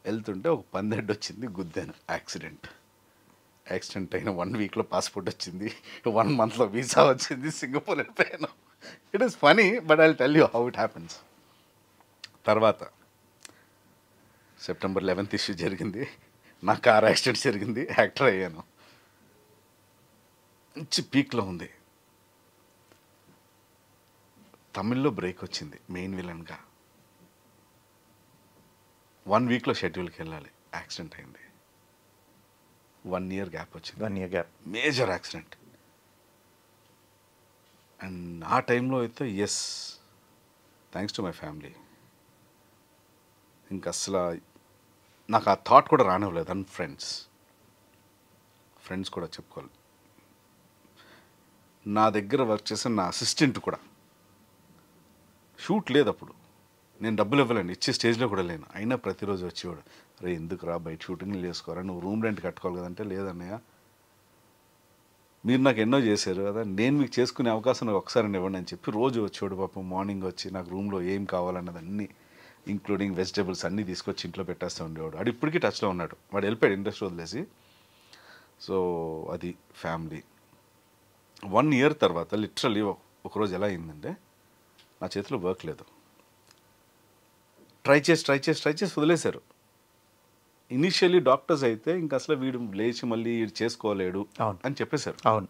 Speaker 3: వెళ్తుంటే ఒక పందెడ్డు వచ్చింది, గుద్దాను. యాక్సిడెంట్ అయిన 1 weekలో పాస్పోర్ట్ వచ్చింది, 1 monthలో వీసా వచ్చింది, సింగపూర్ వెళ్ళిపోయాను. It is funny, but I will tell you how it happens. తర్వాత September 11th ఇష్యూ జరిగింది, నా కార్ యాక్సిడెంట్ జరిగింది, యాక్టర్ అయ్యాను. మంచి పీక్లో ఉంది. తమిళ్లో బ్రేక్ వచ్చింది మెయిన్ విలన్గా. 1 weekలో షెడ్యూల్కి వెళ్ళాలి, యాక్సిడెంట్ అయింది. 1 year గ్యాప్ వచ్చింది.
Speaker 2: 1 year gap,
Speaker 3: major accident. And ఆ టైంలో అయితే థ్యాంక్స్ టు మై ఫ్యామిలీ. ఇంకా అసలు నాకు ఆ థాట్ కూడా రానివ్వలేదు. అండ్ ఫ్రెండ్స్ కూడా చెప్పుకోవాలి. నా దగ్గర వర్క్ చేసిన నా అసిస్టెంట్ కూడా, షూట్ లేదు అప్పుడు, నేను డబ్బులు ఇవ్వలేను, ఇచ్చే స్టేజ్లో కూడా లేను. అయినా ప్రతిరోజు వచ్చేవాడు, రే ఎందుకు రా బయట షూటింగ్లు చేసుకోరా, నువ్వు రూమ్ రెంట్ కట్టుకోవాలి కదంటే, లేదన్నయ్య మీరు నాకు ఎన్నో చేశారు కదా, నేను మీకు చేసుకునే అవకాశం నాకు ఒకసారి ఇవ్వండి అని చెప్పి రోజు వచ్చేవాడు. పాపం మార్నింగ్ వచ్చి నాకు రూమ్లో ఏం కావాలన్నది అన్నీ, ఇంక్లూడింగ్ వెజిటేబుల్స్ అన్నీ తీసుకొచ్చి ఇంట్లో పెట్టేస్తూ ఉండేవాడు. వాడు ఇప్పటికీ టచ్లో ఉన్నాడు. వాడు వెళ్ళిపోయాడు ఇండస్ట్రీ వదిలేసి. సో అది ఫ్యామిలీ. 1 year తర్వాత లిటరలీ ఒకరోజు ఎలా అయిందంటే, నా చేతిలో వర్క్ లేదు. ట్రై చేసి వదిలేశారు. ఇనిషియల్లీ డాక్టర్స్ అయితే ఇంకా అసలు వీడు లేచి మళ్ళీ చేసుకోలేడు అని చెప్పేశారు.
Speaker 2: అవును.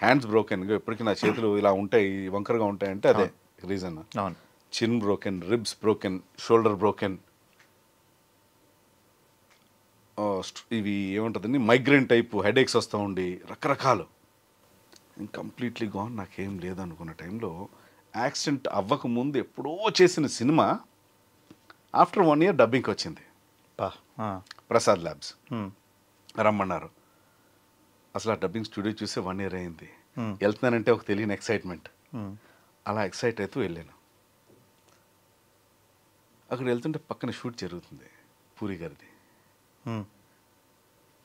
Speaker 3: హ్యాండ్స్ బ్రోకెన్గా ఇప్పటికీ నా చేతులు ఇలా ఉంటాయి, వంకరగా ఉంటాయంటే అదే రీజన్.
Speaker 2: అవును.
Speaker 3: చిన్ broken, ribs broken, shoulder broken, ఇవి ఏముంటుందండి మైగ్రేన్ టైపు హెడేక్స్ వస్తూ ఉండి రకరకాలు. కంప్లీట్లీ గాన్, నాకేం లేదనుకున్న టైంలో యాక్సిడెంట్ అవ్వకముందు ఎప్పుడో చేసిన సినిమా ఆఫ్టర్ 1 year డబ్బింగ్కి వచ్చింది. ప్రసాద్ ల్యాబ్స్ రమ్మన్నారు. అసలు ఆ డబ్బింగ్ స్టూడియో చూస్తే 1 year అయింది. వెళ్తున్నానంటే ఒక తెలియని ఎక్సైట్మెంట్. అలా ఎక్సైట్ అవుతూ వెళ్ళాను. అక్కడ వెళ్తుంటే పక్కన షూట్ జరుగుతుంది పూరి గారిది.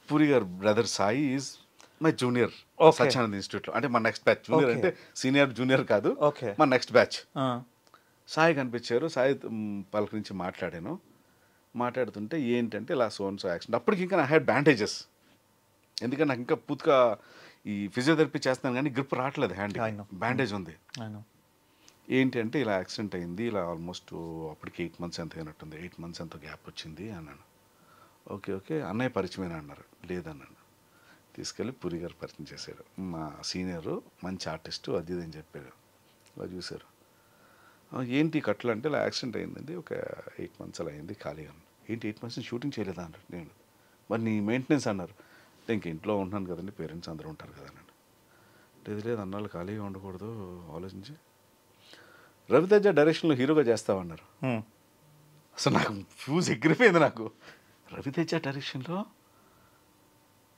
Speaker 3: పూరి గారు brother Sai is my junior Satyanand ఇన్స్టిట్యూట్లో. అంటే మా నెక్స్ట్ బ్యాచ్. జూనియర్ అంటే సీనియర్ జూనియర్ కాదు, మా నెక్స్ట్ బ్యాచ్. సాయి కనిపించారు. సాయి పలకరించి మాట్లాడుతుంటే ఏంటంటే ఇలా సోన్సో యాక్సిడెంట్. అప్పటికి ఇంకా నా హ్యాడ్ బ్యాండేజెస్, ఎందుకంటే నాకు ఇంకా పూర్తిగా ఈ ఫిజియోథెరపీ చేస్తున్నాను కానీ గ్రిప్ రావట్లేదు, హ్యాండ్ బ్యాండేజ్ ఉంది. ఏంటి అంటే ఇలా యాక్సిడెంట్ అయింది, ఇలా ఆల్మోస్ట్ అప్పటికి 8 months ఎంత అయినట్టుంది, 8 months ఎంత గ్యాప్ వచ్చింది అన్నాను. ఓకే అన్నయ్య పరిచయమేనా అన్నారు. లేదన్నాను. తీసుకెళ్ళి పూరి గారు పరిచయం చేశారు. మా సీనియరు మంచి ఆర్టిస్టు, అది ఇది అని చెప్పారు. అలా చూశారు. ఏంటి కట్టలు అంటే ఇలా యాక్సిడెంట్ అయిందండి, ఒక 8 months అలా అయింది, ఖాళీగా. ఏంటి 8 months షూటింగ్ చేయలేదా అన్నారు. నేను మరి నీ మెయింటెనెన్స్ అన్నారు. అంటే ఇంక ఇంట్లో ఉంటున్నాను కదండి, పేరెంట్స్ అందరూ ఉంటారు కదా అన్నాడు. లేదు అన్నాళ్ళు ఖాళీగా ఉండకూడదు, ఆలోచించి రవితేజ డైరెక్షన్లో హీరోగా చేస్తామన్నారు. అసలు నాకు ఫ్యూజ్ ఎగిరిపోయింది. నాకు రవితేజ డైరెక్షన్లో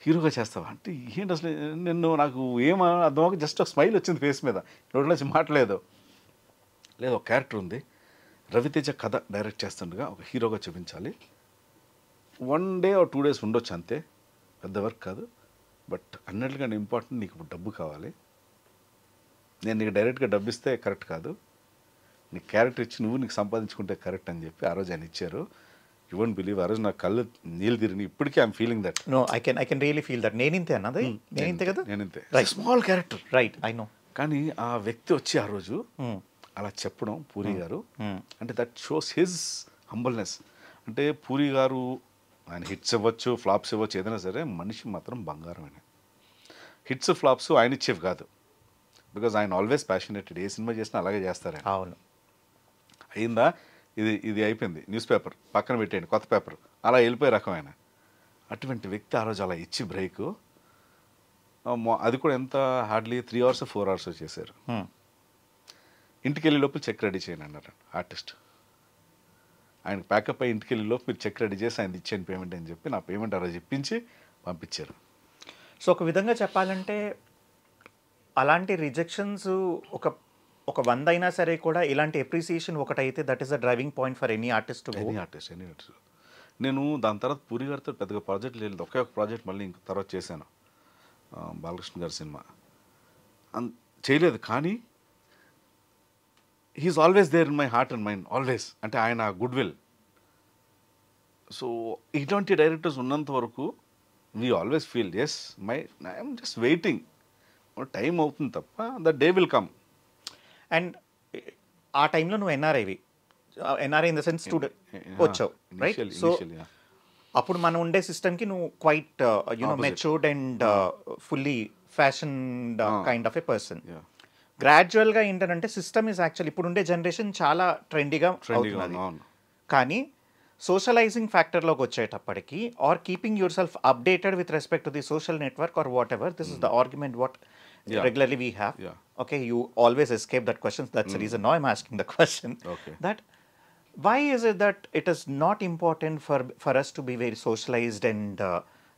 Speaker 3: హీరోగా చేస్తావా అంటే ఏంటి అసలు, నాకు ఏం అర్థం, జస్ట్ ఒక స్మైల్ వచ్చింది ఫేస్ మీద, నోట్లో నుంచి మాట్లాడలేదు. లేదు ఒక క్యారెక్టర్ ఉంది, రవితేజ కథ డైరెక్ట్ చేస్తుండగా ఒక హీరోగా చూపించాలి, 1 day or 2 days ఉండొచ్చు అంతే, పెద్ద వర్క్ కాదు. బట్ అన్నిటికంటే ఇంపార్టెంట్ నీకు ఇప్పుడు డబ్బు కావాలి. నేను నీకు డైరెక్ట్గా డబ్బు ఇస్తే కరెక్ట్ కాదు, నీకు క్యారెక్టర్ ఇచ్చి నువ్వు నీకు సంపాదించుకుంటే కరెక్ట్ అని చెప్పి ఆ రోజు ఆయన ఇచ్చారు. యూ వోంట్ బిలీవ్, ఆ రోజు నాకు కళ్ళు నీళ్ళు తిరిగి ఇప్పటికీ I'm feeling that.
Speaker 2: No I can really feel that. నేనింతే అన్నది, నేనింతే కదా,
Speaker 3: నేనింతే.
Speaker 2: Right,
Speaker 3: small character,
Speaker 2: right, I know.
Speaker 3: కానీ ఆ వ్యక్తి వచ్చి ఆ రోజు అలా చెప్పడం పూరి గారు, అంటే దట్ షోస్ హిజ్ హంబల్నెస్. అంటే పూరి గారు ఆయన హిట్స్ ఇవ్వచ్చు, ఫ్లాప్స్ ఇవ్వచ్చు, ఏదైనా సరే మనిషి మాత్రం బంగారమైన. హిట్స్ ఫ్లాప్స్ ఆయన ఇచ్చేవి కాదు, బికాజ్ ఆయన ఆల్వేస్ ప్యాషనేటెడ్. ఏ సినిమా చేసినా అలాగే చేస్తారు.
Speaker 2: అవును.
Speaker 3: అయిందా ఇది ఇది అయిపోయింది, న్యూస్ పేపర్ పక్కన పెట్టేయండి, కొత్త పేపర్, అలా వెళ్ళిపోయే రకమైన అటువంటి వ్యక్తి ఆ రోజు అలా ఇచ్చి బ్రేక్, అది కూడా ఎంత హార్డ్లీ 3 hours 4 hours చేశారు. ఇంటికి వెళ్ళే లోపల చెక్ రెడీ చేయండి అన్నారు ఆర్టిస్ట్. ఆయన ప్యాకప్ అయ్యి ఇంటికి వెళ్ళే లోపు మీరు చెక్ రెడీ చేసి ఆయన ఇచ్చేయండి పేమెంట్ అని చెప్పి నా పేమెంట్ ఆ రోజు ఇప్పించి పంపించారు.
Speaker 2: సో ఒక విధంగా చెప్పాలంటే అలాంటి రిజెక్షన్స్ ఒక 100 అయినా సరే కూడా ఇలాంటి అప్రిసియేషన్ ఒకటైతే that is the driving point for any artist.
Speaker 3: Any artist. నేను దాని తర్వాత పూరి గారితో పెద్దగా ప్రాజెక్ట్ లేదు, ఒకే ఒక ప్రాజెక్ట్ మళ్ళీ ఇంక తర్వాత చేశాను, బాలకృష్ణ గారి సినిమా చేయలేదు. కానీ he is always there in my heart and mind always. అంటే ఆయన గుడ్ విల్. సో ఇటువంటి డైరెక్టర్స్ ఉన్నంత వరకు we always feel as I'm just waiting, time అవుతుంది తప్ప the day will come.
Speaker 2: And ఆ టైంలో నువ్వు ఎన్ఆర్ఐ ఇన్ ద సెన్స్ వచ్చావు, రైట్? సో అప్పుడు మనం ఉండే సిస్టమ్కి నువ్వు quite matured and fully fashion kind of a person. గ్రాడ్యువల్గా ఏంటంటే సిస్టమ్ ఇస్ యాక్చువల్ ఇప్పుడు ఉండే జనరేషన్ చాలా ట్రెండీగా అవుతున్నది. కానీ సోషలైజింగ్ ఫ్యాక్టర్లోకి వచ్చేటప్పటికి or keeping yourself updated with respect to the social network or whatever, this is the argument what regularly we have. Okay, you always escape that question. That's the reason now I'm asking the question. That why is it that it is not important for us to be very socialized and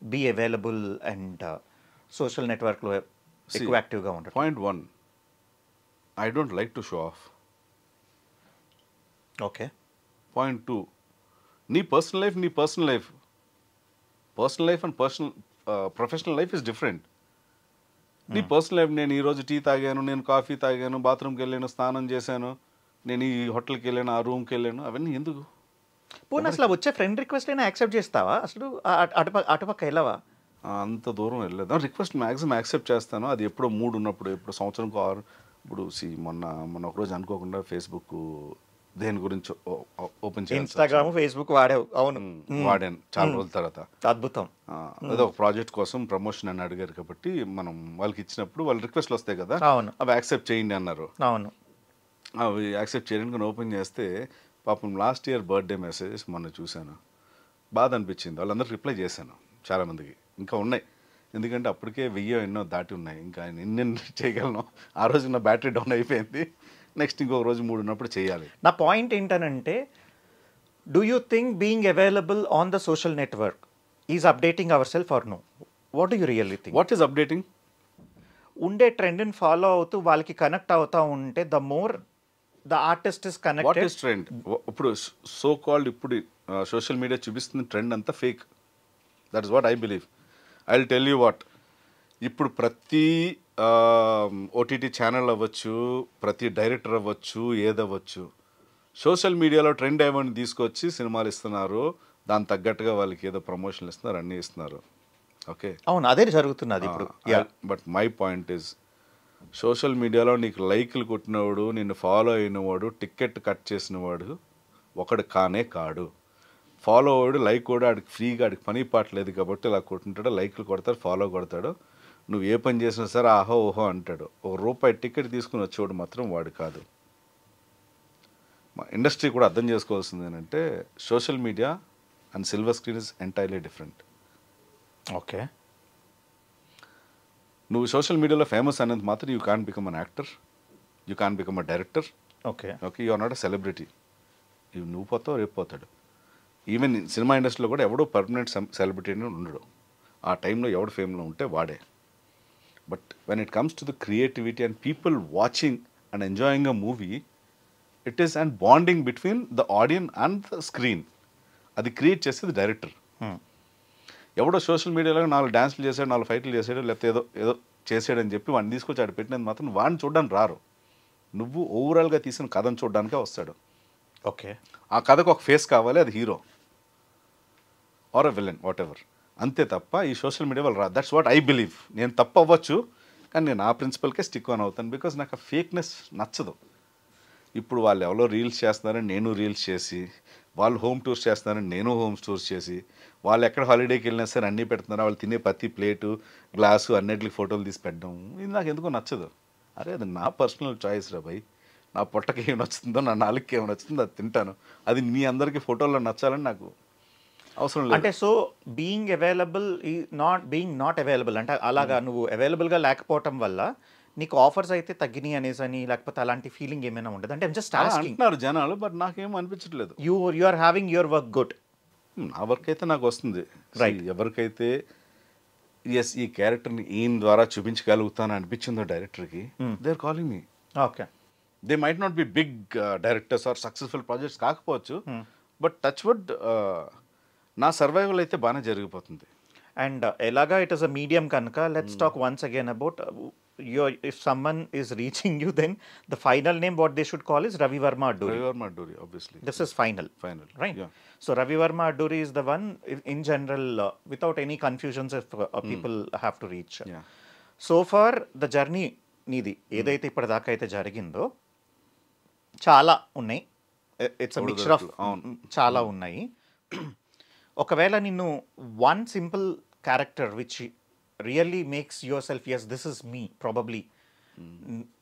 Speaker 2: be available and social network lo ఎక్కువ యాక్టివ్గా ఉండడం?
Speaker 3: Point 1, I don't like to show off.
Speaker 2: Okay.
Speaker 3: Point 2, నీ personal life and professional life is different. నీ పర్సనల్ లైఫ్, నేను ఈరోజు టీ తాగాను, నేను కాఫీ తాగాను, బాత్రూమ్కి వెళ్ళాను, స్నానం చేశాను, నేను ఈ హోటల్కి వెళ్ళాను, ఆ రూమ్కి వెళ్ళాను, అవన్నీ ఎందుకు?
Speaker 2: పోనీ అసలు వచ్చే ఫ్రెండ్ రిక్వెస్ట్ అయినా యాక్సెప్ట్ చేస్తావా? అసలు అటుపక్క వెళ్ళవా?
Speaker 3: అంత దూరం వెళ్ళలేదు. రిక్వెస్ట్ మ్యాక్సిమం యాక్సెప్ట్ చేస్తాను, అది ఎప్పుడో మూడు ఉన్నప్పుడు, ఎప్పుడు సంవత్సరంకు 6. ఇప్పుడు మొన్న ఒకరోజు అనుకోకుండా ఫేస్బుక్ దేని గురించి ఓపెన్ చేయాలి,
Speaker 2: ఇన్స్టాగ్రామ్ ఫేస్బుక్ వాడావు? అవును,
Speaker 3: వాడాను చాలా రోజుల తర్వాత.
Speaker 2: అద్భుతం.
Speaker 3: ఏదో ఒక ప్రాజెక్ట్ కోసం ప్రమోషన్ అని అడిగారు కాబట్టి మనం వాళ్ళకి ఇచ్చినప్పుడు వాళ్ళు రిక్వెస్ట్లు వస్తాయి కదా, అవి యాక్సెప్ట్ చేయండి అన్నారు.
Speaker 2: అవును,
Speaker 3: అవి యాక్సెప్ట్ చేయడానికి ఓపెన్ చేస్తే పాపం లాస్ట్ ఇయర్ బర్త్డే మెసేజెస్ మొన్న చూశాను, బాధ అనిపించింది. వాళ్ళందరూ రిప్లై చేశాను చాలామందికి, ఇంకా ఉన్నాయి, ఎందుకంటే అప్పటికే 1000 ఎన్నో దాటి ఉన్నాయి, ఇంకా ఎన్నెన్ని చేయగలను. ఆ రోజు నా బ్యాటరీ డౌన్ అయిపోయింది, నెక్స్ట్ ఇంకొక రోజు 3 ఉన్నప్పుడు చేయాలి.
Speaker 2: నా పాయింట్ ఏంటనంటే, do you think being available on the social network is updating ourself or no? What do you really think?
Speaker 3: What is updating?
Speaker 2: ఉండే ట్రెండ్ని ఫాలో అవుతూ వాళ్ళకి కనెక్ట్ అవుతూ ఉంటే the more the artist is connected.
Speaker 3: What is trend? ఇప్పుడు సో కాల్డ్ ఇప్పుడు సోషల్ మీడియా చూపిస్తున్న ట్రెండ్ అంతా fake. That is what I believe. I will tell you what, ఇప్పుడు ప్రతి ఓటీటీ ఛానల్ అవ్వచ్చు, ప్రతి డైరెక్టర్ అవ్వచ్చు, ఏదవ్వచ్చు, సోషల్ మీడియాలో ట్రెండ్ ఏమని తీసుకొచ్చి సినిమాలు ఇస్తున్నారు, దాని తగ్గట్టుగా వాళ్ళకి ఏదో ప్రమోషన్లు ఇస్తున్నారు, అన్నీ ఇస్తున్నారు. ఓకే,
Speaker 2: అవును, అదే జరుగుతున్నది ఇప్పుడు.
Speaker 3: But my point is, social మీడియాలో నీకు లైక్లు కొట్టినవాడు, నిన్ను ఫాలో అయినవాడు, టికెట్ కట్ చేసినవాడు ఒకడు కానే కాడు. ఫాలో అయ్యాడు, లైక్ కూడా ఆడికి ఫ్రీగా, ఆడికి పని పాటలేదు కాబట్టి ఇలా కొట్టుంటాడు, లైక్లు కొడతాడు, ఫాలో కొడతాడు. నువ్వు ఏ పని చేసినా సరే ఆహో ఓహో అంటాడు. ₹1 టికెట్ తీసుకుని వచ్చేవాడు మాత్రం వాడు కాదు. మా ఇండస్ట్రీ కూడా అర్థం చేసుకోవాల్సింది ఏంటంటే, social media and silver screen is entirely different.
Speaker 2: Okay,
Speaker 3: నువ్వు సోషల్ మీడియాలో ఫేమస్ అనేది మాత్రం you can become an actor, you can become a director.
Speaker 2: Okay,
Speaker 3: you are not a celebrity. నువ్వు పోతావు, రేపు పోతాడు. ఈవెన్ సినిమా ఇండస్ట్రీలో కూడా ఎవడో పర్మనెంట్ సెలబ్రిటీ అని ఉండడు. ఆ టైంలో ఎవడు ఫేమ్లో ఉంటే వాడే. But when it comes to the creativity and people watching and enjoying a movie, it is and bonding between the audience and the screen. అది క్రియేట్ చేసేది డైరెక్టర్. ఎవడో సోషల్ మీడియాలో 4 డాన్స్లు చేశాడు, 4 ఫైట్లు చేసాడు, లేకపోతే ఏదో చేసాడని చెప్పి వాడిని తీసుకొచ్చి ఆడ పెట్టినది మాత్రం వాడిని చూడడానికి రారు. నువ్వు ఓవరాల్గా తీసిన కథను చూడడానికే వస్తాడు.
Speaker 2: ఓకే,
Speaker 3: ఆ కథకు ఒక ఫేస్ కావాలి, అది hero or a villain what ever, అంతే తప్ప ఈ సోషల్ మీడియా వాళ్ళు రా. That's what I believe. నేను తప్పు అవ్వచ్చు, కానీ నేను ఆ ప్రిన్సిపల్కే స్టిక్ ఆన్ అవుతాను, బికాజ్ నాకు ఆ ఫేక్నెస్ నచ్చదు. ఇప్పుడు వాళ్ళు ఎవరో రీల్స్ చేస్తున్నారని నేను రీల్స్ చేసి, వాళ్ళు హోమ్ టూర్స్ చేస్తున్నారని నేను హోమ్ టూర్స్ చేసి, వాళ్ళు ఎక్కడ హాలిడేకి వెళ్ళినా సరే అన్నీ పెడుతున్నారు, వాళ్ళు తినే ప్రతి ప్లేటు గ్లాసు అన్నిటికి ఫోటోలు తీసి పెట్టడం, ఇది నాకు ఎందుకో నచ్చదు. అరే అది నా పర్సనల్ చాయిస్ రా భయ్. నా పొట్టకి ఏం నచ్చుతుందో నా నాలుగుకి ఏం నచ్చుతుందో అది తింటాను. అది మీ అందరికీ ఫోటోల్లో నచ్చాలని నాకు అవసరం లేదు.
Speaker 2: అంటే so being available not available అంటే అలాగా నువ్వు అవైలబుల్గా లేకపోవటం వల్ల నీకు ఆఫర్స్ అయితే తగ్గినాయి అనేసి అని లేకపోతే అలాంటి ఫీలింగ్ ఏమైనా ఉండదు అంటే జస్ట్ ఆస్కింగ్.
Speaker 3: అంటున్నారు జనాలు, బట్ నాకేం అనిపించట్లేదు.
Speaker 2: You are having your work good.
Speaker 3: నా వర్క్ అయితే నాకు వస్తుంది. ఎవరికైతే ఎస్ ఈ క్యారెక్టర్ని ఈయన ద్వారా చూపించగలుగుతాను అనిపించిందో డైరెక్టర్కి, they are calling me.
Speaker 2: Okay,
Speaker 3: they might not be big directors or successful projects కాకపోవచ్చు, బట్ టచ్ వుడ్ నా సర్వైవల్ అయితే బాగానే జరిగిపోతుంది.
Speaker 2: అండ్ ఎలాగా ఇట్ ఇస్ అ మీడియం కనుక let's talk once again about if someone is reaching you, then the final name what they should call is Ravi Verma Adduri.
Speaker 3: Ravi Verma Adduri, obviously.
Speaker 2: This is final, right?
Speaker 3: Yeah.
Speaker 2: So Ravi Verma Adduri is the one in general without any confusions if people have to reach.
Speaker 3: Yeah.
Speaker 2: So far the journey నీది ఏదైతే ఇప్పటిదాకా అయితే జరిగిందో చాలా ఉన్నాయి. ఇట్స్ అ మిక్చర్ ఆఫ్ చాలా ఉన్నాయి. ఒకవేళ నిన్ను one simple character which really makes yourself as this is me probably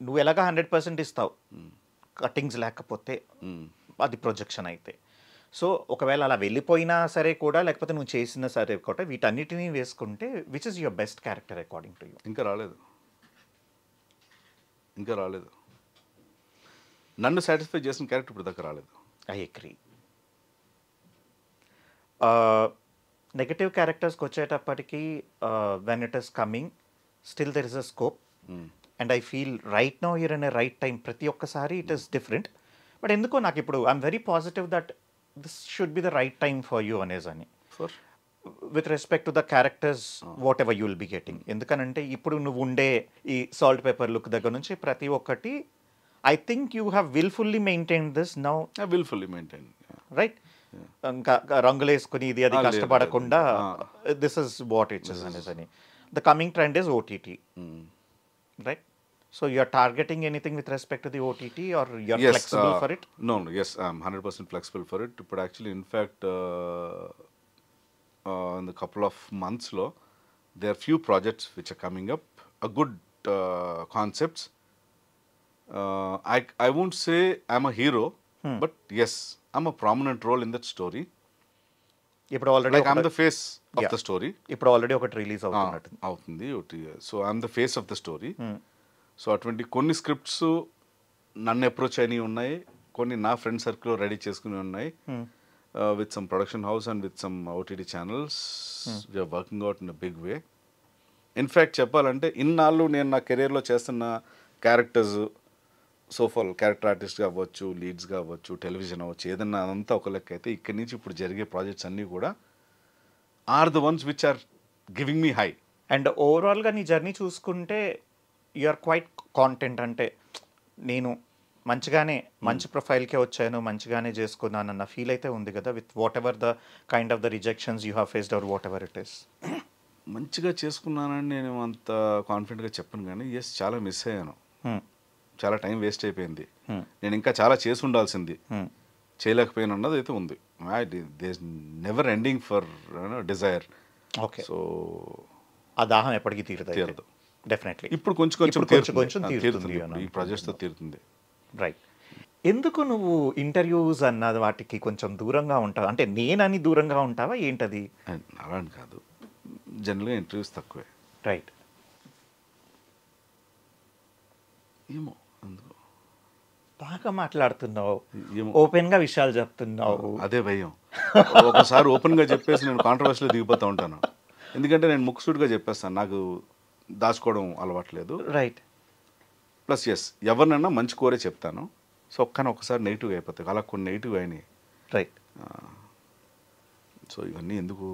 Speaker 2: నువ్వు ఎలాగా 100% ఇస్తావు కటింగ్స్ లేకపోతే అది ప్రొజెక్షన్ అయితే. సో ఒకవేళ అలా వెళ్ళిపోయినా సరే కూడా లేకపోతే నువ్వు చేసినా సరే కూడా వీటన్నిటినీ వేసుకుంటే which is your best character according to you?
Speaker 3: ఇంకా రాలేదు. నన్ను సాటిస్ఫై చేసిన క్యారెక్టర్ ఇప్పుడు దాకా రాలేదు.
Speaker 2: I agree. నెగటివ్ క్యారెక్టర్స్కి వచ్చేటప్పటికి when it is coming still there is a scope and I feel right now you're in a right time. ప్రతి ఒక్కసారి ఇట్ ఈస్ డిఫరెంట్, బట్ ఎందుకో నాకు ఇప్పుడు I'm very positive that this should be the right time for you అనేసి అని with respect to the characters what ever you will be getting. ఎందుకనంటే ఇప్పుడు నువ్వు ఉండే ఈ సాల్ట్ పేపర్ లుక్ దగ్గర నుంచి ప్రతి ఒక్కటి I think you have wilfully maintain this now.
Speaker 3: Wilfully maintain,
Speaker 2: right? ఇంకా రంగులు వేసుకుని ఇది అది కష్టపడకుండా దిస్ ఇస్ వాట్ ఇట్స్ అనేసి అని. The coming trend is OTT, right? So you are targeting anything with respect to the OTT or you are flexible for it?
Speaker 3: No, yes, I'm 100% flexible for it. ఇప్పుడు actually in fact in the couple of months లో there are few projects which are coming up, a good concepts. I won't say I'm a hero, but yes, I'm a prominent role in that story.
Speaker 2: ఇప్పుడు already
Speaker 3: Like I'm the face of the story.
Speaker 2: ఇప్పుడు ఆల్రెడీ ఒకటి రిలీజ్
Speaker 3: అవుతుంది ఒకటి. So I'm the face of the story. So అటువంటి కొన్ని స్క్రిప్ట్స్ నన్ను అప్రోచ్ అయినవి ఉన్నాయి, కొన్ని నా ఫ్రెండ్ సర్కిల్ రెడీ చేసుకుని ఉన్నాయి. With some production house and with some OTT channels we're working out in a big way. In fact చెప్పాలంటే ఇన్నాళ్ళు నేను నా కెరీర్లో చేస్తున్న క్యారెక్టర్స్, సోఫాల్ క్యారెక్టర్ ఆర్టిస్ట్గా అవ్వచ్చు, లీడ్స్గా అవ్వచ్చు, టెలివిజన్ అవ్వచ్చు, ఏదన్నా అదంతా ఒక లెక్క అయితే ఇక్కడి నుంచి ఇప్పుడు జరిగే ప్రాజెక్ట్స్ అన్నీ కూడా are the ones which are giving me high.
Speaker 2: And ఓవరాల్గా నీ జర్నీ చూసుకుంటే యు ఆర్ క్వైట్ కాంటెంట్. అంటే నేను మంచిగానే మంచి ప్రొఫైల్కే వచ్చాను, మంచిగానే చేసుకున్నాను అన్న ఫీల్ అయితే ఉంది కదా with whatever the kind of the rejections you have faced or whatever it is?
Speaker 3: మంచిగా చేసుకున్నానని నేను అంత కాన్ఫిడెంట్గా చెప్పను, కానీ ఎస్ చాలా మిస్ అయ్యాను. చాలా టైం వేస్ట్ అయిపోయింది. నేను ఇంకా చాలా చేసి ఉండాల్సింది, చేయలేకపోయాను అన్నది అయితే ఉంది. There never ending for desire.
Speaker 2: Okay,
Speaker 3: so
Speaker 2: ఆ దాహం ఎప్పటికీ తీరదు. డెఫినెట్లీ
Speaker 3: ఇప్పుడు కొంచెం తీరుతుంది, ఈ ప్రాజెక్ట్తో తీరుతుంది.
Speaker 2: రైట్. ఎందుకు నువ్వు ఇంటర్వ్యూస్ అన్న వాటికి కొంచెం దూరంగా ఉంటావు? అంటే నేనని దూరంగా ఉంటావా ఏంటది?
Speaker 3: అలా అని కాదు, జనరల్గా ఇంటర్వ్యూస్ తక్కువే.
Speaker 2: రైట్.
Speaker 3: ఏమో అందుకు
Speaker 2: బాగా మాట్లాడుతున్నావు, ఓపెన్గా విషయాలు చెప్తున్నావు.
Speaker 3: అదే భయం. ఒకసారి ఓపెన్గా చెప్పేసి నేను కాంట్రవర్సీలో దిగిపోతూ ఉంటాను. ఎందుకంటే నేను ముక్కుసూటిగా చెప్పేస్తాను, నాకు దాచుకోవడం అలవాట్లేదు.
Speaker 2: రైట్.
Speaker 3: ప్లస్ ఎస్, ఎవరినైనా మంచి కోరే చెప్తాను. సో ఒకసారి నెగిటివ్ అయిపోతాయి, అలా కొన్ని నెగిటివ్ అయినాయి.
Speaker 2: రైట్.
Speaker 3: సో ఇవన్నీ ఎందుకు,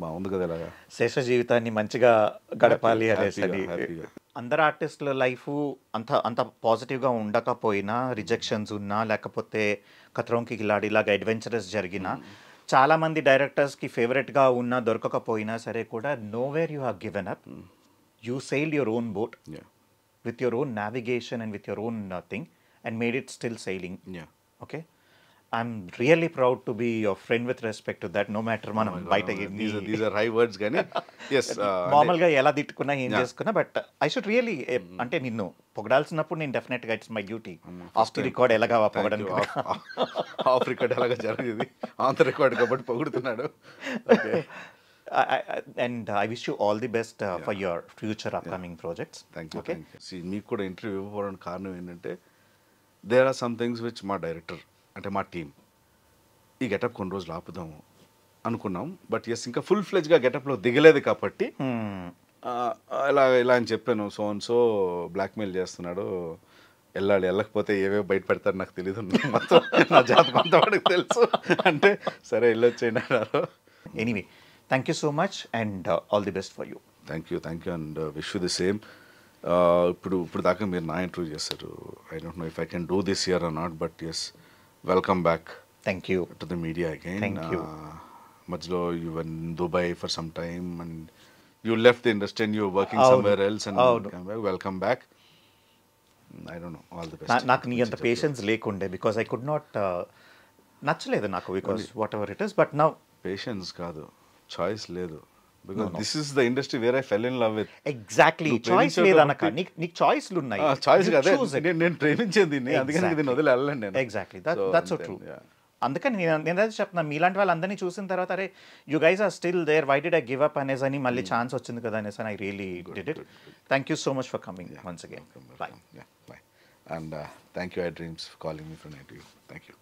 Speaker 3: బాగుంది కదా ఇలాగా
Speaker 2: శేష జీవితాన్ని మంచిగా గడపాలి అనేసి. అందరు ఆర్టిస్టుల లైఫ్ అంత పాజిటివ్గా ఉండకపోయినా, రిజెక్షన్స్ ఉన్నా, లేకపోతే ఖతరోంకి ఖిలాడి లాగా అడ్వెంచరస్ జరిగినా, చాలామంది డైరెక్టర్స్కి ఫేవరెట్గా ఉన్నా దొరకకపోయినా సరే కూడా nowhere you have given up. You sailed your own boat with your own navigation and with your own thing and made it still sailing.
Speaker 3: Yeah.
Speaker 2: Okay. I'm really proud to be your friend with respect to that, no matter మనం బయట
Speaker 3: దీస్ ఆర్ హై వర్డ్స్ కానీ ఎస్
Speaker 2: మామూలుగా ఎలా తిట్టుకున్నా ఏం చేసుకున్నా, బట్ ఐ షుడ్ రియల్లీ అంటే నిన్ను పొగడాల్సినప్పుడు నేను డెఫినెట్గా it's my duty. Of the record ఎలాగా పొగడానికి
Speaker 3: ఆఫ్ రికార్డ్ ఎలాగా జరిగింది, ఆన్ ద రికార్డ్ కాబట్టి పొగుడుతున్నాడు.
Speaker 2: And I wish you all the best for your future upcoming projects.
Speaker 3: Thank you. మీకు కూడా ఇంటర్వ్యూ ఇవ్వడానికి కారణం ఏంటంటే there are some things which మా డైరెక్టర్ అంటే మా టీం ఈ గెటప్ కొన్ని రోజులు ఆపుదాము అనుకున్నాం, బట్ ఎస్ ఇంకా ఫుల్ ఫ్లెజ్గా గెటప్లో దిగలేదు కాబట్టి ఇలా అని చెప్పాను. సో బ్లాక్మెయిల్ చేస్తున్నాడు, వెళ్ళకపోతే ఏవేవో బయట పెడతారు నాకు తెలియదు, మొత్తం నా జాతకం అంతా వాడికి తెలుసు అంటే సరే వెళ్ళొచ్చేయండి అన్నారు.
Speaker 2: Anyway thank you so much and all the best for you.
Speaker 3: Thank you and wish you the same. ఇప్పుడు దాకా మీరు నా ఇంటర్వ్యూ చేస్తారు. I don't know if I can do this year or not, but yes welcome back.
Speaker 2: Thank you
Speaker 3: to the media again. మధ్యలో you went Dubai for some time and you left the industry and you working somewhere else and welcome back. I don't no, all the best.
Speaker 2: నాకు నీ అంత పేషెన్స్ లేకుండే బికాస్ ఐ కుడ్ నాట్, నచ్చలేదు నాకు because what ever it is, but now
Speaker 3: patience కాదు, చాయిస్ లేదు. Because this is the industry where I fell in love with.
Speaker 2: Exactly. Choice లేదనక నీకు చాయిస్లు ఉన్నాయి.
Speaker 3: చాయిస్ కాదే, నేను ప్రేమించేది దీన్ని, అందుకని దీన్ని వదిలి వెళ్ళండి నేను.
Speaker 2: Exactly that's so true. అందుకని నేను అదే చెప్తున్నా, మీలాంటి వాళ్ళందరినీ చూసిన తర్వాత అరే you guys are still there, why did I give up అనేసి అని మళ్ళీ ఛాన్స్ వచ్చింది కదా అనేసి I really did it. Thank you so much for coming once again. Bye.
Speaker 3: Bye. And thank you, iDreams, for calling me for an interview. Thank you.